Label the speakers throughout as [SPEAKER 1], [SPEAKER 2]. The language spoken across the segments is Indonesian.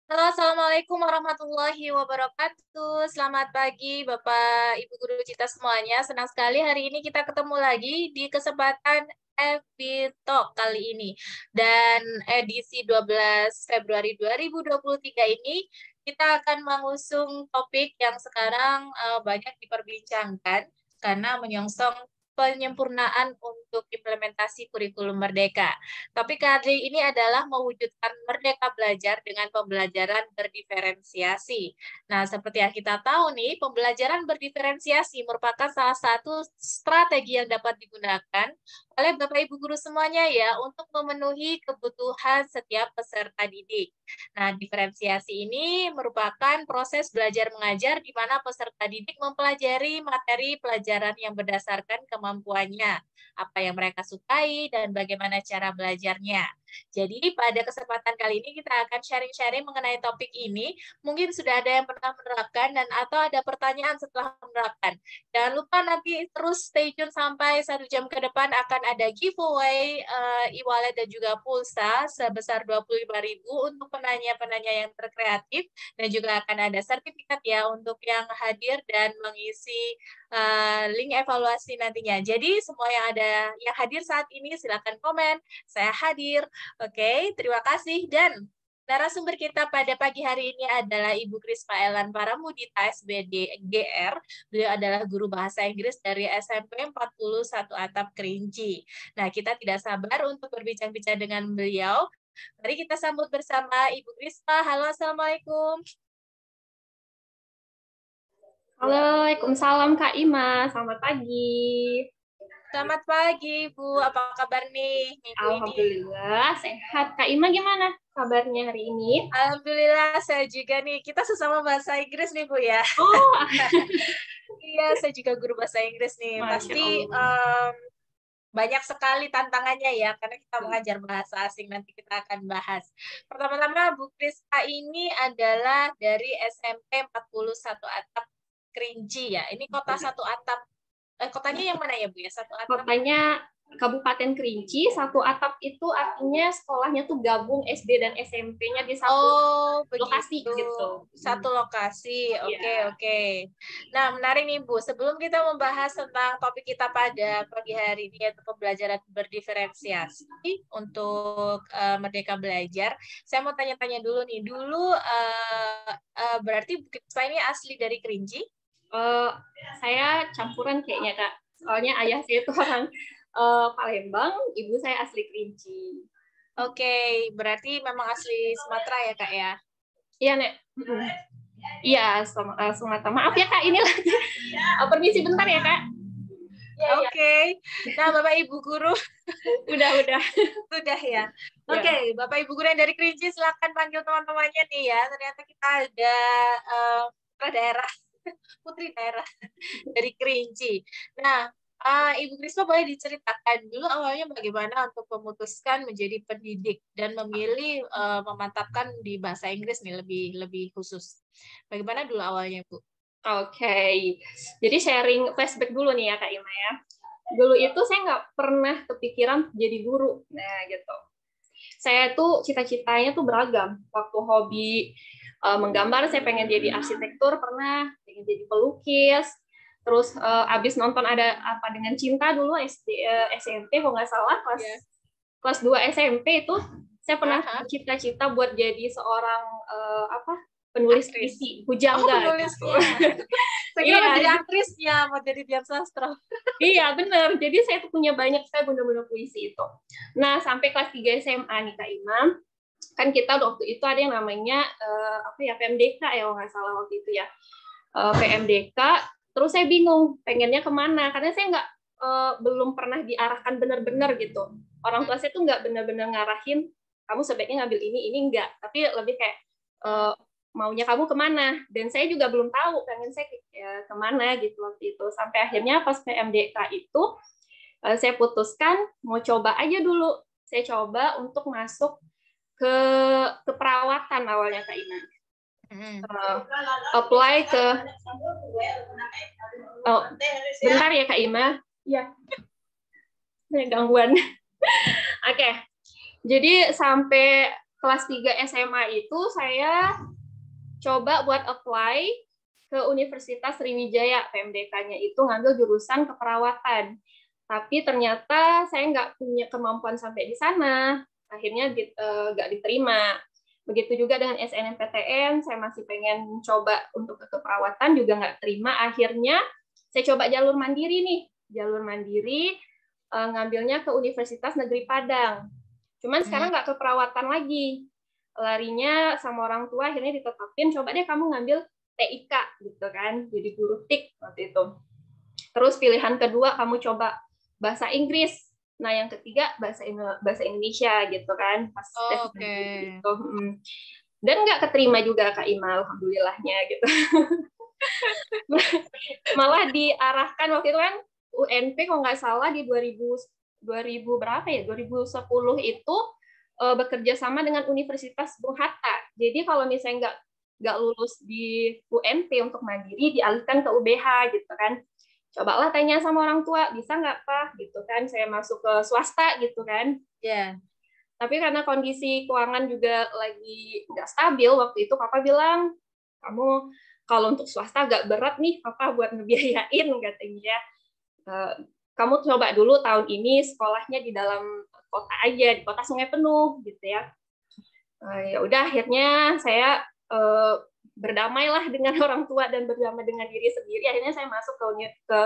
[SPEAKER 1] Halo, Assalamualaikum warahmatullahi wabarakatuh. Selamat pagi, Bapak, Ibu Guru kita semuanya. Senang sekali hari ini kita ketemu lagi di kesempatan FB Talk kali ini. Dan edisi 12 Februari 2023 ini, kita akan mengusung topik yang sekarang banyak diperbincangkan karena menyongsong penyempurnaan untuk implementasi kurikulum Merdeka. Topik kali ini adalah mewujudkan merdeka belajar dengan pembelajaran berdiferensiasi. Nah, seperti yang kita tahu nih, pembelajaran berdiferensiasi merupakan salah satu strategi yang dapat digunakan oleh Bapak Ibu guru semuanya ya untuk memenuhi kebutuhan setiap peserta didik. Nah, diferensiasi ini merupakan proses belajar mengajar di mana peserta didik mempelajari materi pelajaran yang berdasarkan kemampuannya, apa yang mereka sukai, dan bagaimana cara belajarnya. Jadi pada kesempatan kali ini kita akan sharing-sharing mengenai topik ini. Mungkin sudah ada yang pernah menerapkan dan atau ada pertanyaan setelah menerapkan. Jangan lupa nanti terus stay tune sampai 1 jam ke depan akan ada giveaway e-wallet dan juga pulsa sebesar 25.000 untuk penanya-penanya yang terkreatif dan juga akan ada sertifikat ya untuk yang hadir dan mengisi link evaluasi nantinya. Jadi semua yang ada yang hadir saat ini silakan komen, saya hadir. Oke, terima kasih. Dan narasumber kita pada pagi hari ini adalah Ibu Krisma Elan Paramudita SBD GR. Beliau adalah guru bahasa Inggris dari SMP 41 Atap Kerinci. Nah, kita tidak sabar untuk berbincang-bincang dengan beliau. Mari kita sambut bersama Ibu Krisma. Halo, Assalamualaikum.
[SPEAKER 2] Halo, Waalaikumsalam Kak Ima. Selamat pagi.
[SPEAKER 1] Selamat pagi, Bu. Apa kabar nih minggu ini?
[SPEAKER 2] Alhamdulillah, sehat. Kak Ima gimana kabarnya hari ini?
[SPEAKER 1] Alhamdulillah, saya juga nih. Kita sesama bahasa Inggris nih, Bu ya.
[SPEAKER 2] Oh,
[SPEAKER 1] Iya, saya juga guru bahasa Inggris nih.
[SPEAKER 2] Masya
[SPEAKER 1] Pasti
[SPEAKER 2] Allah.
[SPEAKER 1] banyak sekali tantangannya ya, karena kita mengajar bahasa asing. Nanti kita akan bahas. Pertama-tama, Bu Krista ini adalah dari SMP 41 Atap Kerinci ya. Ini kota satu atap. Kotanya yang mana ya, Bu ya? Satu atap.
[SPEAKER 2] Kotanya Kabupaten Kerinci, satu atap itu artinya sekolahnya tuh gabung SD dan SMP-nya di satu
[SPEAKER 1] Oh,
[SPEAKER 2] lokasi
[SPEAKER 1] begitu.
[SPEAKER 2] gitu.
[SPEAKER 1] Satu lokasi. Oke,
[SPEAKER 2] Iya.
[SPEAKER 1] oke. Nah, menarik nih, Bu. Sebelum kita membahas tentang topik kita pada pagi hari ini, yaitu pembelajaran berdiferensiasi untuk Merdeka Belajar, saya mau tanya-tanya dulu nih. Dulu, berarti Bukit Kisah ini asli dari Kerinci?
[SPEAKER 2] Eh, saya campuran kayaknya Kak. Soalnya ayah saya itu orang Palembang, ibu saya asli Kerinci.
[SPEAKER 1] Oke, berarti memang asli Sumatera ya, Kak ya?
[SPEAKER 2] Iya, Nek. Iya, Sumatera. Maaf ya Kak, ini lagi. Permisi bentar ya Kak.
[SPEAKER 1] Ya, oke. Nah, Bapak Ibu guru
[SPEAKER 2] Udah.
[SPEAKER 1] sudah ya. Oke, Bapak Ibu guru yang dari Kerinci silakan panggil teman-temannya nih ya. Ternyata kita ada putra daerah, putri daerah dari Kerinci. Nah, Ibu Krisma boleh diceritakan dulu awalnya bagaimana untuk memutuskan menjadi pendidik dan memilih memantapkan di bahasa Inggris nih lebih khusus. Bagaimana dulu awalnya, Bu?
[SPEAKER 2] Oke. Jadi sharing flashback dulu nih ya Kak Ima ya. Dulu itu saya nggak pernah kepikiran jadi guru. Nah gitu. Saya tuh cita-citanya tuh beragam. Waktu hobi menggambar, saya pengen jadi arsitektur, pernah pengen jadi pelukis. Terus abis nonton ada apa dengan cinta dulu SMP kalau nggak salah kelas 2 SMP itu saya pernah cita-cita buat jadi seorang penulis puisi pujangga.
[SPEAKER 1] Penulisnya. Saya kira mau jadi aktrisnya, mau jadi Dian Sastro.
[SPEAKER 2] Iya, benar. Jadi saya tuh punya banyak saya benar-benar puisi itu. Nah, sampai kelas 3 SMA nih Kak Imam, kan kita waktu itu ada yang namanya PMDK ya kalau nggak salah waktu itu ya. PMDK, terus saya bingung pengennya kemana karena saya nggak belum pernah diarahkan benar-benar gitu. Orang tua saya tuh nggak benar-benar ngarahin kamu sebaiknya ngambil ini enggak, tapi lebih kayak maunya kamu kemana, dan saya juga belum tahu pengen saya kemana gitu waktu itu. Sampai akhirnya pas PMDK itu saya putuskan mau coba aja dulu. Saya coba untuk masuk ke keperawatan awalnya Kak Ina. Apply ke bentar ya Kak Ima. Iya. Gangguan. Oke. Jadi sampai kelas 3 SMA itu saya coba buat apply ke Universitas Sriwijaya, PMDK-nya itu ngambil jurusan keperawatan. Tapi ternyata saya nggak punya kemampuan sampai di sana, akhirnya nggak diterima. Begitu juga dengan SNMPTN, saya masih pengen coba untuk ke keperawatan, juga nggak terima. Akhirnya saya coba jalur mandiri nih, jalur mandiri, ngambilnya ke Universitas Negeri Padang. Cuman sekarang nggak keperawatan lagi, larinya sama orang tua, akhirnya ditetapin, coba deh kamu ngambil TIK gitu kan, jadi guru TIK waktu itu. Terus pilihan kedua kamu coba bahasa Inggris, nah yang ketiga bahasa Indonesia gitu kan, pas tes gitu. Dan nggak keterima juga Kak Ima, alhamdulillahnya gitu. Malah diarahkan waktu itu kan UNP kalau nggak salah di 2000 berapa ya, 2010 itu bekerja sama dengan Universitas Bung Hatta. Jadi kalau misalnya nggak lulus di UNP untuk mandiri, dialihkan ke UBH gitu kan. Cobalah tanya sama orang tua, bisa nggak Pak? Gitu kan, saya masuk ke swasta gitu kan.
[SPEAKER 1] Ya.
[SPEAKER 2] Tapi karena kondisi keuangan juga lagi nggak stabil, waktu itu Papa bilang, kamu kalau untuk swasta agak berat nih, Papa buat ngebiayain katanya. Kamu coba dulu tahun ini sekolahnya di dalam kota aja, di kota Sungai Penuh gitu ya. Ya udah, akhirnya saya berdamailah dengan orang tua dan berdamai dengan diri sendiri. Akhirnya saya masuk ke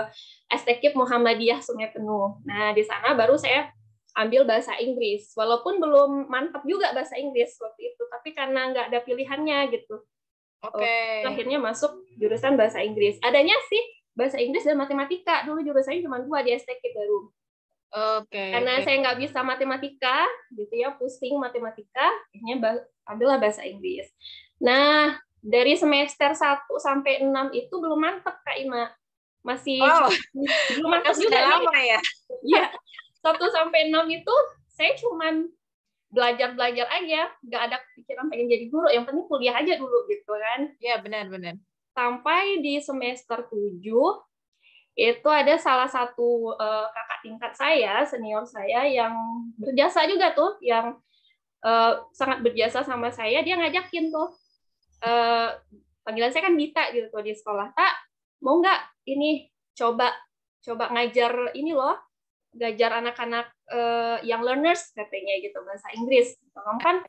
[SPEAKER 2] STKIP Muhammadiyah Sungai Penuh. Nah, di sana baru saya ambil bahasa Inggris. Walaupun belum mantap juga bahasa Inggris waktu itu, tapi karena nggak ada pilihannya gitu. Akhirnya masuk jurusan bahasa Inggris. Adanya sih bahasa Inggris dan matematika. Dulu jurusannya cuma 2 di STKIP baru. Karena saya nggak bisa matematika, gitu ya, pusing matematika, akhirnya ambillah bahasa Inggris. Nah, dari semester 1 sampai 6 itu belum mantep Kak Ima. Masih belum mantep juga
[SPEAKER 1] lama ya.
[SPEAKER 2] Iya. 1 sampai 6 itu saya cuman belajar aja, nggak ada pikiran pengen jadi guru, yang penting kuliah aja dulu gitu kan.
[SPEAKER 1] Iya, benar.
[SPEAKER 2] Sampai di semester 7 itu ada salah satu kakak tingkat saya, senior saya yang berjasa juga tuh, yang sangat berjasa sama saya. Dia ngajakin tuh, panggilan saya kan Dita gitu tuh di sekolah, Tak, mau nggak ini coba ngajar ini loh, ngajar anak-anak young learners katanya gitu, bahasa Inggris. Kamu kan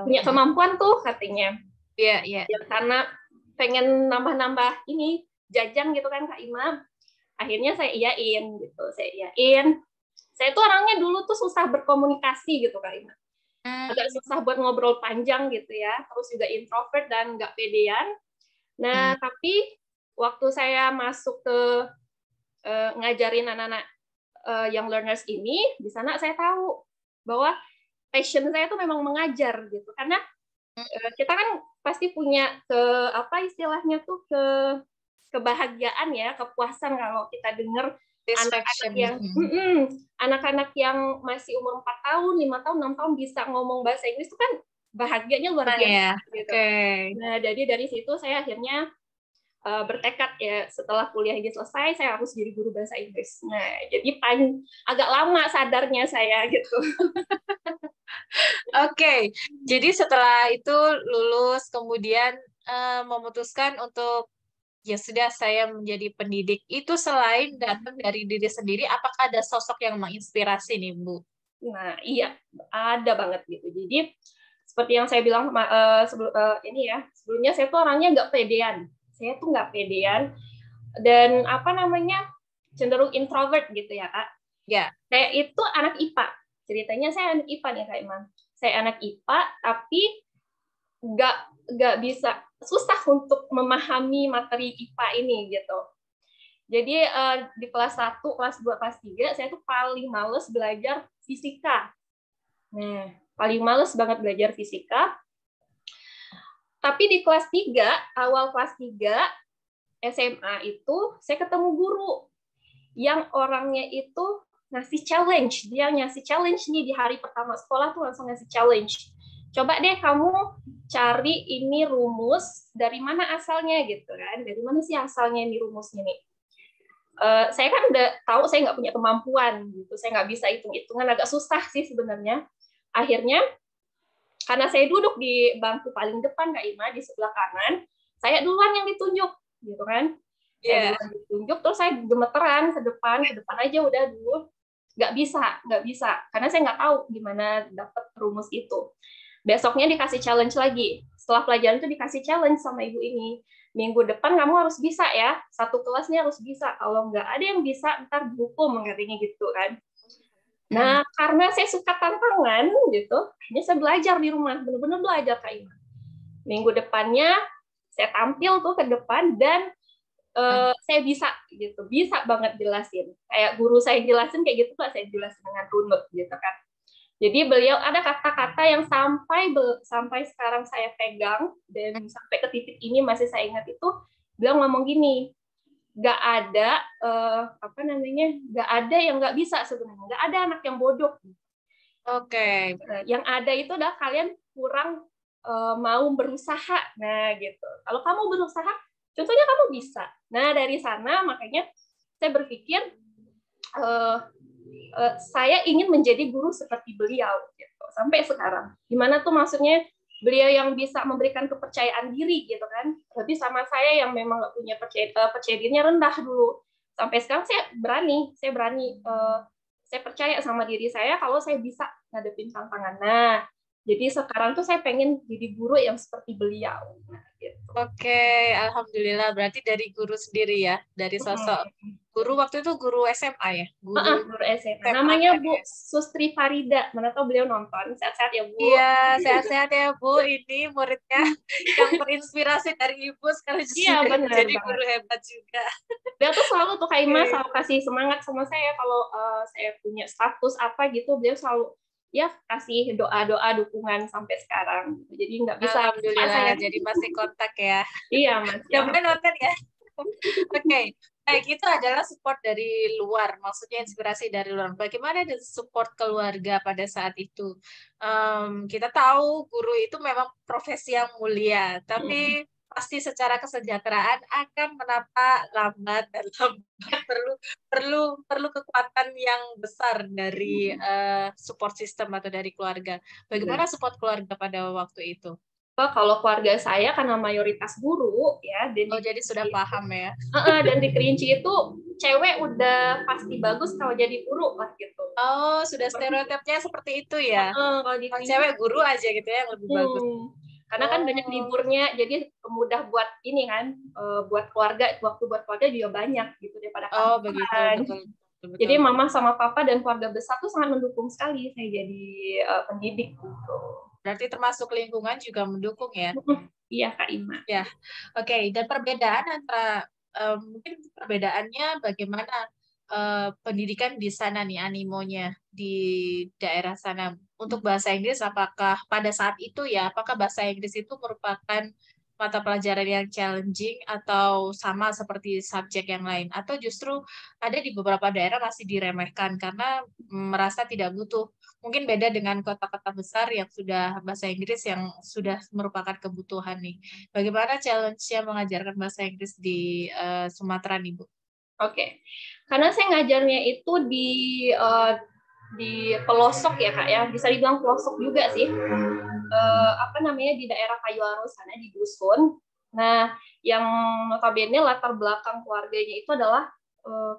[SPEAKER 2] punya kemampuan tuh katanya.
[SPEAKER 1] Iya.
[SPEAKER 2] Ya, karena pengen nambah-nambah ini jajan gitu kan Kak Imam. Akhirnya saya iyain gitu, saya tuh orangnya dulu tuh susah berkomunikasi gitu Kak Ima, agak susah buat ngobrol panjang gitu ya, terus juga introvert dan nggak pedean. Nah tapi waktu saya masuk ke ngajarin anak-anak young learners ini, di sana saya tahu bahwa passion saya tuh memang mengajar gitu, karena kita kan pasti punya apa istilahnya tuh, kebahagiaan ya, kepuasan kalau kita dengar anak-anak yang masih umur 4 tahun, 5 tahun, 6 tahun bisa ngomong bahasa Inggris itu kan bahagianya luar biasa gitu. Nah, jadi dari situ saya akhirnya bertekad ya, setelah kuliah ini selesai saya harus jadi guru bahasa Inggris. Nah, jadi agak lama sadarnya saya gitu.
[SPEAKER 1] Jadi setelah itu lulus, kemudian memutuskan untuk ya sudah saya menjadi pendidik. Itu selain datang dari diri sendiri, apakah ada sosok yang menginspirasi nih, Bu?
[SPEAKER 2] Nah, iya, ada banget gitu. Jadi seperti yang saya bilang sebelumnya saya tuh orangnya nggak pedean. Saya tuh nggak pedean dan cenderung introvert gitu ya Kak.
[SPEAKER 1] Ya.
[SPEAKER 2] Saya itu anak IPA. Ceritanya saya anak IPA nih Kak Iman. Saya anak IPA tapi nggak bisa, susah untuk memahami materi IPA ini gitu. Jadi di kelas 1, kelas 2, kelas 3 saya tuh paling males belajar fisika. Nah, paling males banget belajar fisika. Tapi di kelas 3, awal kelas 3 SMA itu saya ketemu guru yang orangnya itu ngasih challenge. Dia ngasih challenge nih di hari pertama sekolah tuh, langsung ngasih challenge. Coba deh kamu cari ini rumus, dari mana asalnya gitu kan. Dari mana sih asalnya ini rumusnya nih. Saya kan udah tahu saya nggak punya kemampuan gitu. Saya nggak bisa hitung-hitungan, agak susah sih sebenarnya. Akhirnya karena saya duduk di bangku paling depan Kak Ima di sebelah kanan, saya duluan yang ditunjuk, gitu kan? Saya duluan ditunjuk, terus saya gemeteran ke depan aja udah dulu. Nggak bisa, karena saya nggak tahu gimana dapat rumus itu. Besoknya dikasih challenge lagi. Setelah pelajaran itu dikasih challenge sama ibu ini. Minggu depan kamu harus bisa ya, satu kelasnya harus bisa. Kalau nggak ada yang bisa, ntar dihukum, katanya gitu kan. Nah, karena saya suka tantangan gitu, ini saya belajar di rumah, benar-benar belajar Kak Ima. Minggu depannya saya tampil tuh ke depan dan saya bisa banget jelasin. Kayak guru saya jelasin kayak gitu lah, saya jelasin dengan runut gitu kan. Jadi beliau ada kata-kata yang sampai sekarang saya pegang dan sampai ke titik ini masih saya ingat itu, beliau ngomong gini, nggak ada nggak ada yang nggak bisa sebenarnya, nggak ada anak yang bodoh.
[SPEAKER 1] Oke.
[SPEAKER 2] Yang ada itu adalah kalian kurang mau berusaha. Nah gitu. Kalau kamu berusaha, contohnya kamu bisa. Nah dari sana makanya saya berpikir saya ingin menjadi guru seperti beliau gitu. Sampai sekarang. Gimana tuh maksudnya? Beliau yang bisa memberikan kepercayaan diri gitu kan. Tapi sama saya yang memang nggak punya percaya dirinya rendah dulu. Sampai sekarang saya berani saya percaya sama diri saya kalau saya bisa ngadepin tantangan. Nah, jadi sekarang tuh saya pengen jadi guru yang seperti beliau. Nah, gitu.
[SPEAKER 1] Oke, alhamdulillah. Berarti dari guru sendiri ya, dari sosok guru waktu itu guru SMA ya,
[SPEAKER 2] guru SMA. Namanya Bu Sustri Farida. Mana tahu beliau nonton. Sehat-sehat ya Bu.
[SPEAKER 1] Iya, sehat-sehat ya Bu. Ini muridnya yang terinspirasi dari Ibu sekarang jadi guru hebat juga.
[SPEAKER 2] Beliau tuh selalu tuh Kak Ima selalu kasih semangat sama saya kalau saya punya status apa gitu, beliau selalu ya kasih doa-doa dukungan sampai sekarang. Jadi nggak bisa.
[SPEAKER 1] Alhamdulillah, jadi masih kontak ya.
[SPEAKER 2] Iya Mas.
[SPEAKER 1] Mudah-mudahan nonton ya. Oke, baik, itu adalah support dari luar, maksudnya inspirasi dari luar. Bagaimana dengan support keluarga pada saat itu? Kita tahu guru itu memang profesi yang mulia, tapi pasti secara kesejahteraan akan menapak lambat dan lambat perlu kekuatan yang besar dari support system atau dari keluarga. Bagaimana support keluarga pada waktu itu?
[SPEAKER 2] Kalau keluarga saya karena mayoritas guru ya, dan
[SPEAKER 1] jadi sudah paham ya.
[SPEAKER 2] Dan di Kerinci itu cewek udah pasti bagus kalau jadi guru lah gitu.
[SPEAKER 1] Oh, sudah stereotipnya seperti itu ya. Kalau cewek guru aja gitu ya yang lebih bagus.
[SPEAKER 2] Karena kan banyak liburnya, jadi mudah buat ini kan, buat keluarga, waktu buat keluarga juga banyak gitu daripada
[SPEAKER 1] kantoran. Begitu, betul.
[SPEAKER 2] Jadi mama sama papa dan keluarga besar tuh sangat mendukung sekali saya jadi pendidik gitu.
[SPEAKER 1] Berarti termasuk lingkungan juga mendukung ya?
[SPEAKER 2] Iya Kak Ima.
[SPEAKER 1] Ya, oke. Dan perbedaan antara mungkin perbedaannya bagaimana pendidikan di sana nih, animonya di daerah sana untuk bahasa Inggris, apakah pada saat itu ya, apakah bahasa Inggris itu merupakan mata pelajaran yang challenging atau sama seperti subjek yang lain, atau justru ada di beberapa daerah masih diremehkan karena merasa tidak butuh. Mungkin beda dengan kota-kota besar yang sudah bahasa Inggris yang sudah merupakan kebutuhan nih. Bagaimana challenge-nya mengajarkan bahasa Inggris di Sumatera nih, Bu?
[SPEAKER 2] Oke. Karena saya ngajarnya itu di pelosok ya Kak ya, bisa dibilang pelosok juga sih. Di daerah Kayuaro sana di dusun. Nah, yang notabene latar belakang keluarganya itu adalah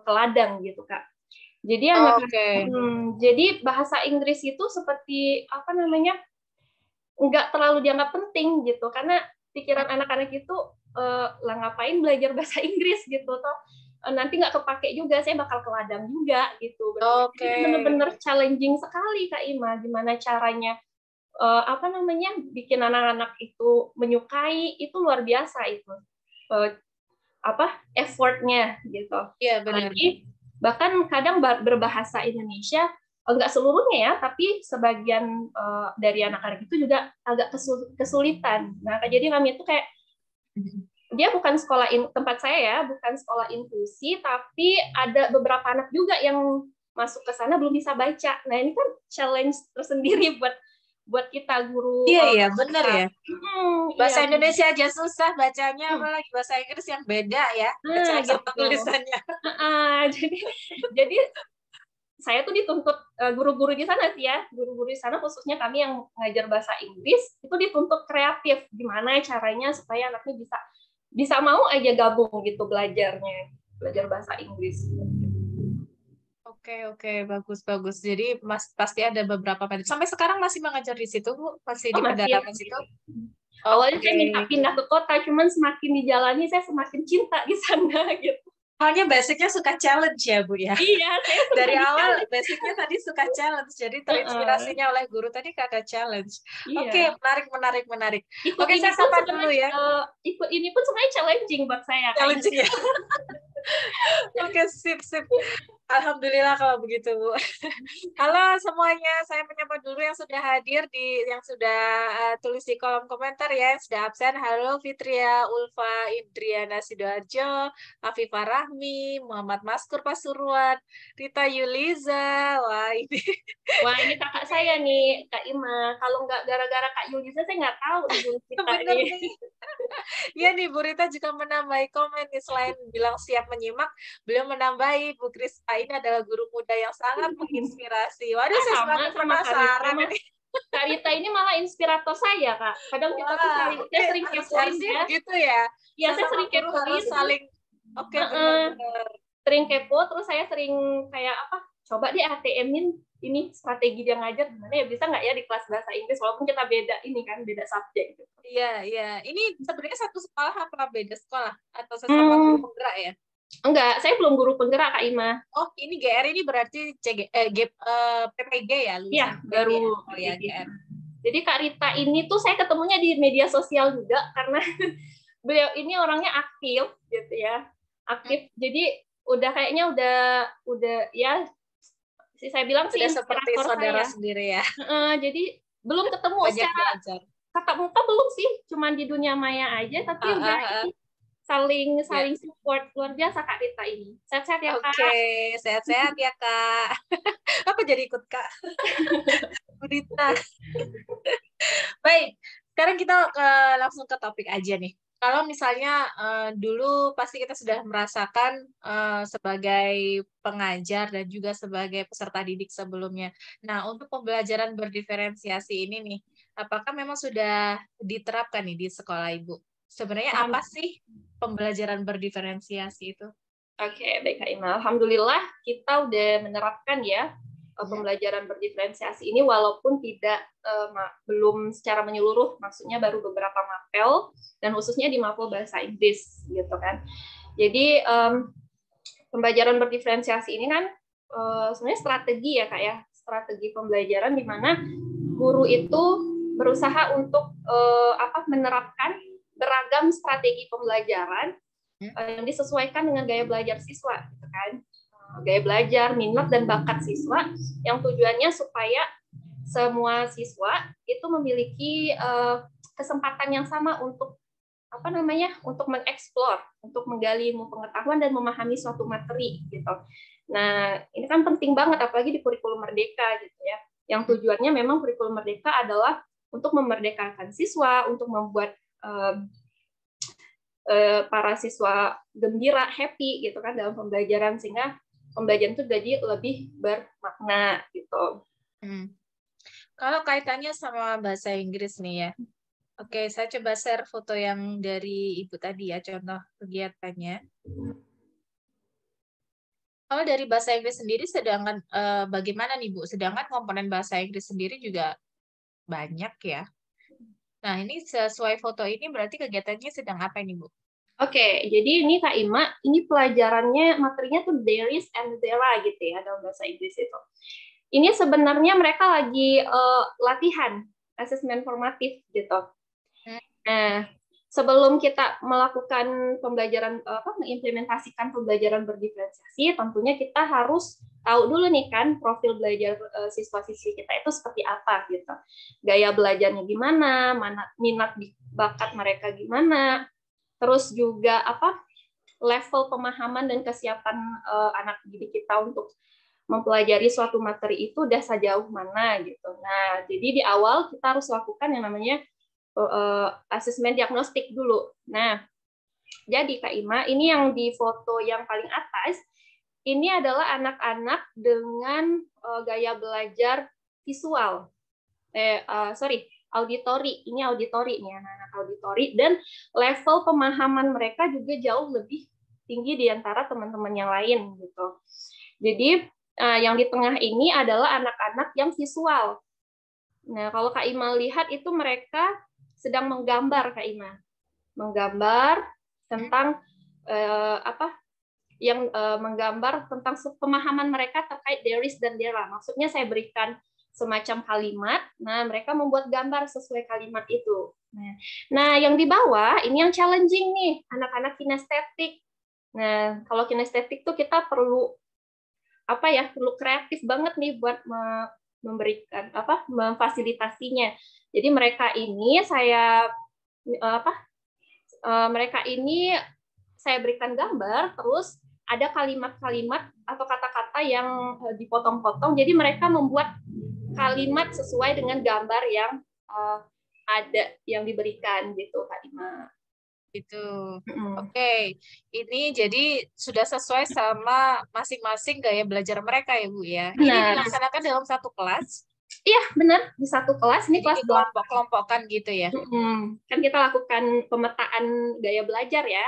[SPEAKER 2] ke ladang gitu Kak. Jadi jadi bahasa Inggris itu seperti nggak terlalu dianggap penting gitu, karena pikiran anak-anak itu lah ngapain belajar bahasa Inggris gitu toh nanti nggak kepake juga, saya bakal ke ladang juga gitu. Bener-bener challenging sekali Kak Ima, gimana caranya bikin anak-anak itu menyukai, itu luar biasa itu effortnya gitu.
[SPEAKER 1] Iya benar.
[SPEAKER 2] Bahkan kadang berbahasa Indonesia enggak seluruhnya ya, tapi sebagian dari anak-anak itu juga agak kesulitan. Nah, jadi kami itu kayak dia bukan tempat saya ya, bukan sekolah inklusi, tapi ada beberapa anak juga yang masuk ke sana belum bisa baca. Nah, ini kan challenge tersendiri buat kita guru.
[SPEAKER 1] Iya, benar ya. Bahasa Indonesia aja susah bacanya, apalagi bahasa Inggris yang beda ya, cara tulisannya.
[SPEAKER 2] Jadi saya tuh dituntut guru-guru di sana sih ya, guru-guru di sana khususnya kami yang ngajar bahasa Inggris itu dituntut kreatif, gimana caranya supaya anaknya bisa mau aja gabung gitu belajar bahasa Inggris.
[SPEAKER 1] Oke, bagus. Jadi pasti ada beberapa metode. Sampai sekarang masih mengajar di situ, Bu? Masih di
[SPEAKER 2] Masih.
[SPEAKER 1] pedalaman situ?
[SPEAKER 2] Awalnya saya minta pindah ke kota, cuman semakin dijalani saya semakin cinta di sana gitu.
[SPEAKER 1] Soalnya basicnya suka challenge ya, Bu ya?
[SPEAKER 2] Iya, saya
[SPEAKER 1] dari awal basicnya tadi suka challenge, jadi terinspirasinya oleh guru tadi kakak challenge.
[SPEAKER 2] Iya.
[SPEAKER 1] Oke, menarik.
[SPEAKER 2] Ikut
[SPEAKER 1] Oke, saya sapa dulu ya.
[SPEAKER 2] Ikut ini pun sebenarnya challenging buat saya.
[SPEAKER 1] Challenging ya. Oke, sip. Alhamdulillah kalau begitu, Bu. Halo semuanya, saya menyapa dulu yang sudah hadir yang sudah tulis di kolom komentar ya, yang sudah absen. Halo Fitria, Ulfa, Indriana Sidoarjo, Afifah Rahmi, Muhammad Maskur Pasuruan, Rita Yuliza. Wah ini
[SPEAKER 2] kakak saya nih, Kak Ima. Kalau nggak gara-gara Kak Yuliza, saya nggak tahu ibu kita ini.
[SPEAKER 1] Iya nih, Bu Rita juga menambahi komen nih, selain bilang siap menyimak, beliau menambahi Bu Krispa ini adalah guru muda yang sangat menginspirasi. Waduh, saya semakin penasaran ini.
[SPEAKER 2] Kak Rita ini malah inspirator saya, Kak. Kadang kita tuh saya sering kepoin ya.
[SPEAKER 1] Begitu ya?
[SPEAKER 2] Iya, saya sering kepoin.
[SPEAKER 1] Harus saling, benar-benar.
[SPEAKER 2] Sering kepo, terus saya sering kayak apa, coba deh ATM-in ini strategi dia ngajar gimana ya, bisa nggak ya di kelas bahasa Inggris, walaupun kita beda ini kan, beda subjek. Gitu.
[SPEAKER 1] Iya. Ini sebenarnya satu sekolah apa beda sekolah? Atau sesama guru penggerak ya?
[SPEAKER 2] Enggak, saya belum guru penggerak Kak Ima.
[SPEAKER 1] Oh, ini GR ini berarti PPG ya?
[SPEAKER 2] Iya, baru.
[SPEAKER 1] Oh ya, GR.
[SPEAKER 2] Jadi Kak Rita ini tuh saya ketemunya di media sosial juga, karena beliau ini orangnya aktif gitu ya. Aktif. Jadi kayaknya udah ya, saya bilang sih
[SPEAKER 1] seperti saudara sendiri ya.
[SPEAKER 2] Jadi belum ketemu secara tatap muka belum sih, cuman di dunia maya aja, tapi udah saling support, luar biasa Kak Rita ini. Sehat-sehat ya Kak.
[SPEAKER 1] Oke, sehat-sehat ya Kak. Apa jadi ikut Kak? Rita. Baik, sekarang kita langsung ke topik aja nih. Kalau misalnya dulu pasti kita sudah merasakan sebagai pengajar dan juga sebagai peserta didik sebelumnya. Nah, untuk pembelajaran berdiferensiasi ini nih, apakah memang sudah diterapkan nih di sekolah Ibu? Sebenarnya apa sih pembelajaran berdiferensiasi itu?
[SPEAKER 2] Oke, baik Kak Ima. Alhamdulillah kita udah menerapkan ya pembelajaran berdiferensiasi ini, walaupun belum secara menyeluruh, maksudnya baru beberapa mapel dan khususnya di mapel bahasa Inggris gitu kan. Jadi pembelajaran berdiferensiasi ini kan sebenarnya strategi ya Kak ya, strategi pembelajaran di mana guru itu berusaha untuk menerapkan beragam strategi pembelajaran yang disesuaikan dengan gaya belajar siswa, gitu kan? Gaya belajar, minat dan bakat siswa, yang tujuannya supaya semua siswa itu memiliki kesempatan yang sama untuk untuk mengeksplor, untuk menggali ilmu pengetahuan dan memahami suatu materi, gitu. Nah, ini kan penting banget, apalagi di kurikulum Merdeka, gitu ya. Yang tujuannya memang kurikulum Merdeka adalah untuk memerdekakan siswa, untuk membuat para siswa gembira, happy gitu kan dalam pembelajaran, sehingga pembelajaran itu jadi lebih bermakna gitu.
[SPEAKER 1] Kalau kaitannya sama bahasa Inggris nih ya. Oke, saya coba share foto yang dari Ibu tadi ya, contoh kegiatannya. Kalau dari bahasa Inggris sendiri, sedangkan bagaimana nih Bu? Sedangkan komponen bahasa Inggris sendiri juga banyak ya. Nah, ini sesuai foto ini berarti kegiatannya sedang apa ini, Bu?
[SPEAKER 2] Oke, jadi ini Kak Ima, ini pelajarannya, materinya tuh there is and there are gitu ya dalam bahasa Inggris itu. Ini sebenarnya mereka lagi latihan asesmen formatif gitu. Nah, sebelum kita melakukan pembelajaran mengimplementasikan pembelajaran berdiferensiasi, tentunya kita harus tahu dulu nih kan profil belajar siswa-siswi kita itu seperti apa gitu. Gaya belajarnya gimana, minat bakat mereka gimana, terus juga level pemahaman dan kesiapan anak didik kita untuk mempelajari suatu materi itu udah sejauh mana gitu. Nah, jadi di awal kita harus lakukan yang namanya asesmen diagnostik dulu. Nah, jadi Kak Ima, ini yang di foto yang paling atas, ini adalah anak-anak dengan gaya belajar visual. Auditori. Ini auditori nih, anak-anak auditori, dan level pemahaman mereka juga jauh lebih tinggi di antara teman-teman yang lain gitu. Jadi yang di tengah ini adalah anak-anak yang visual. Nah, kalau Kak Ima lihat itu mereka sedang menggambar, Kak Ima. Menggambar tentang menggambar tentang pemahaman mereka terkait there is dan there are. Maksudnya saya berikan semacam kalimat, nah mereka membuat gambar sesuai kalimat itu. Nah, yang di bawah ini yang challenging nih, anak-anak kinestetik. Nah, kalau kinestetik tuh kita perlu perlu kreatif banget nih buat memberikan memfasilitasinya. Jadi mereka ini saya berikan gambar, terus ada kalimat-kalimat atau kata-kata yang dipotong-potong. Jadi mereka membuat kalimat sesuai dengan gambar yang ada yang diberikan gitu, Kak Ima.
[SPEAKER 1] Itu. Oke. Ini jadi sudah sesuai sama masing-masing gaya belajar mereka ya, Bu ya.
[SPEAKER 2] Benar.
[SPEAKER 1] Ini dilaksanakan dalam satu kelas?
[SPEAKER 2] Iya, benar. Di satu kelas. Ini kelas
[SPEAKER 1] kelompok-kelompokan gitu ya.
[SPEAKER 2] Kan kita lakukan pemetaan gaya belajar ya.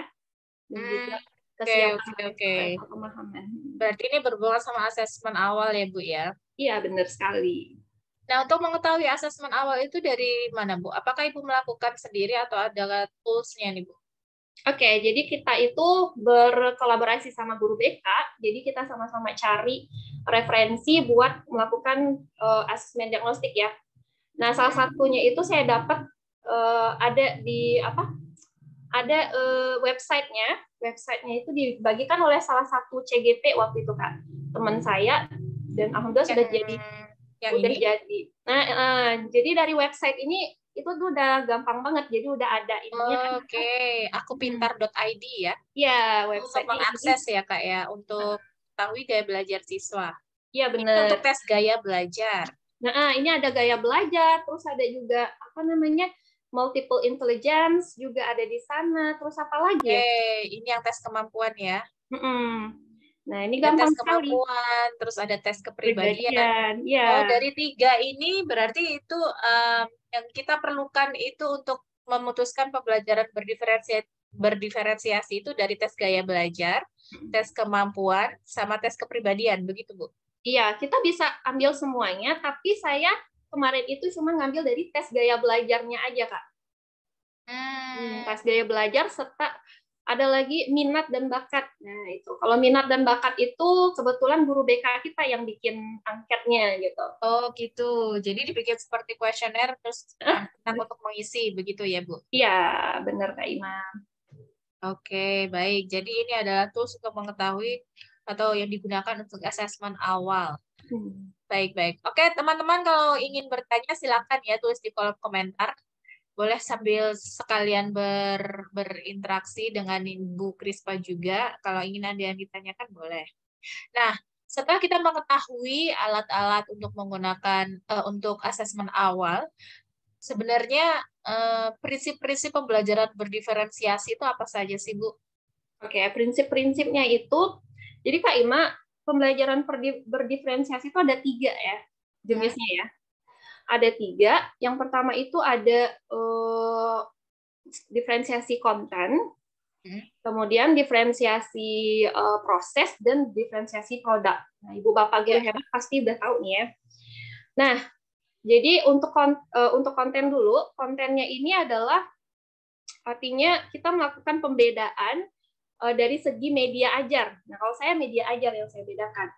[SPEAKER 2] Dan juga kesiapan pemahaman.
[SPEAKER 1] Berarti ini berhubungan sama asesmen awal ya, Bu ya?
[SPEAKER 2] Iya, benar sekali.
[SPEAKER 1] Nah, untuk mengetahui asesmen awal itu dari mana, Bu? Apakah Ibu melakukan sendiri atau ada tools-nya nih, Bu?
[SPEAKER 2] Oke, jadi kita itu berkolaborasi sama guru BK, jadi kita sama-sama cari referensi buat melakukan asesmen diagnostik ya. Nah, salah satunya itu saya dapat websitenya. Websitenya itu dibagikan oleh salah satu CGP waktu itu kan, teman saya, dan alhamdulillah sudah jadi. Nah, jadi dari website ini itu tuh udah gampang banget, jadi udah ada ininya.
[SPEAKER 1] Oke, akupintar.id ya?
[SPEAKER 2] Iya, website
[SPEAKER 1] untuk mengakses ya Kak ya, untuk tahu gaya belajar siswa.
[SPEAKER 2] Iya, benar.
[SPEAKER 1] Ini untuk tes gaya belajar.
[SPEAKER 2] Nah, ini ada gaya belajar, terus ada juga multiple intelligence juga ada di sana. Terus apa lagi ya?
[SPEAKER 1] Ini yang tes kemampuan ya.
[SPEAKER 2] Nah, ini gampang
[SPEAKER 1] tes kemampuan, terus ada tes kepribadian.
[SPEAKER 2] Ya.
[SPEAKER 1] Oh, dari 3 ini berarti itu yang kita perlukan itu untuk memutuskan pembelajaran berdiferensiasi itu dari tes gaya belajar, tes kemampuan, sama tes kepribadian, begitu Bu?
[SPEAKER 2] Iya, kita bisa ambil semuanya, tapi saya kemarin itu cuma ngambil dari tes gaya belajarnya aja, Kak. Tes gaya belajar serta ada lagi minat dan bakat. Nah, itu. Kalau minat dan bakat itu kebetulan guru BK kita yang bikin angketnya gitu.
[SPEAKER 1] Oh, gitu. Jadi dibikin seperti kuesioner terus anak untuk mengisi begitu ya, Bu?
[SPEAKER 2] Iya, benar Kak Ima.
[SPEAKER 1] Oke, baik. Jadi ini adalah tools untuk mengetahui atau yang digunakan untuk asesmen awal. Baik. Oke, teman-teman kalau ingin bertanya silakan ya tulis di kolom komentar. Boleh sambil sekalian berinteraksi dengan Ibu Krispa juga. Kalau ingin ada yang ditanyakan boleh. Nah, setelah kita mengetahui alat-alat untuk menggunakan untuk asesmen awal, sebenarnya prinsip-prinsip pembelajaran berdiferensiasi itu apa saja sih, Bu?
[SPEAKER 2] Oke, prinsip-prinsipnya itu, jadi Kak Ima, pembelajaran berdiferensiasi itu ada 3 ya jenisnya ya. Ada 3. Yang pertama itu ada diferensiasi konten, kemudian diferensiasi proses, dan diferensiasi produk. Nah, Ibu Bapak guru hebat pasti udah tahu nih ya. Nah, jadi untuk konten dulu, kontennya ini adalah artinya kita melakukan pembedaan dari segi media ajar. Nah, kalau saya media ajar yang saya bedakan.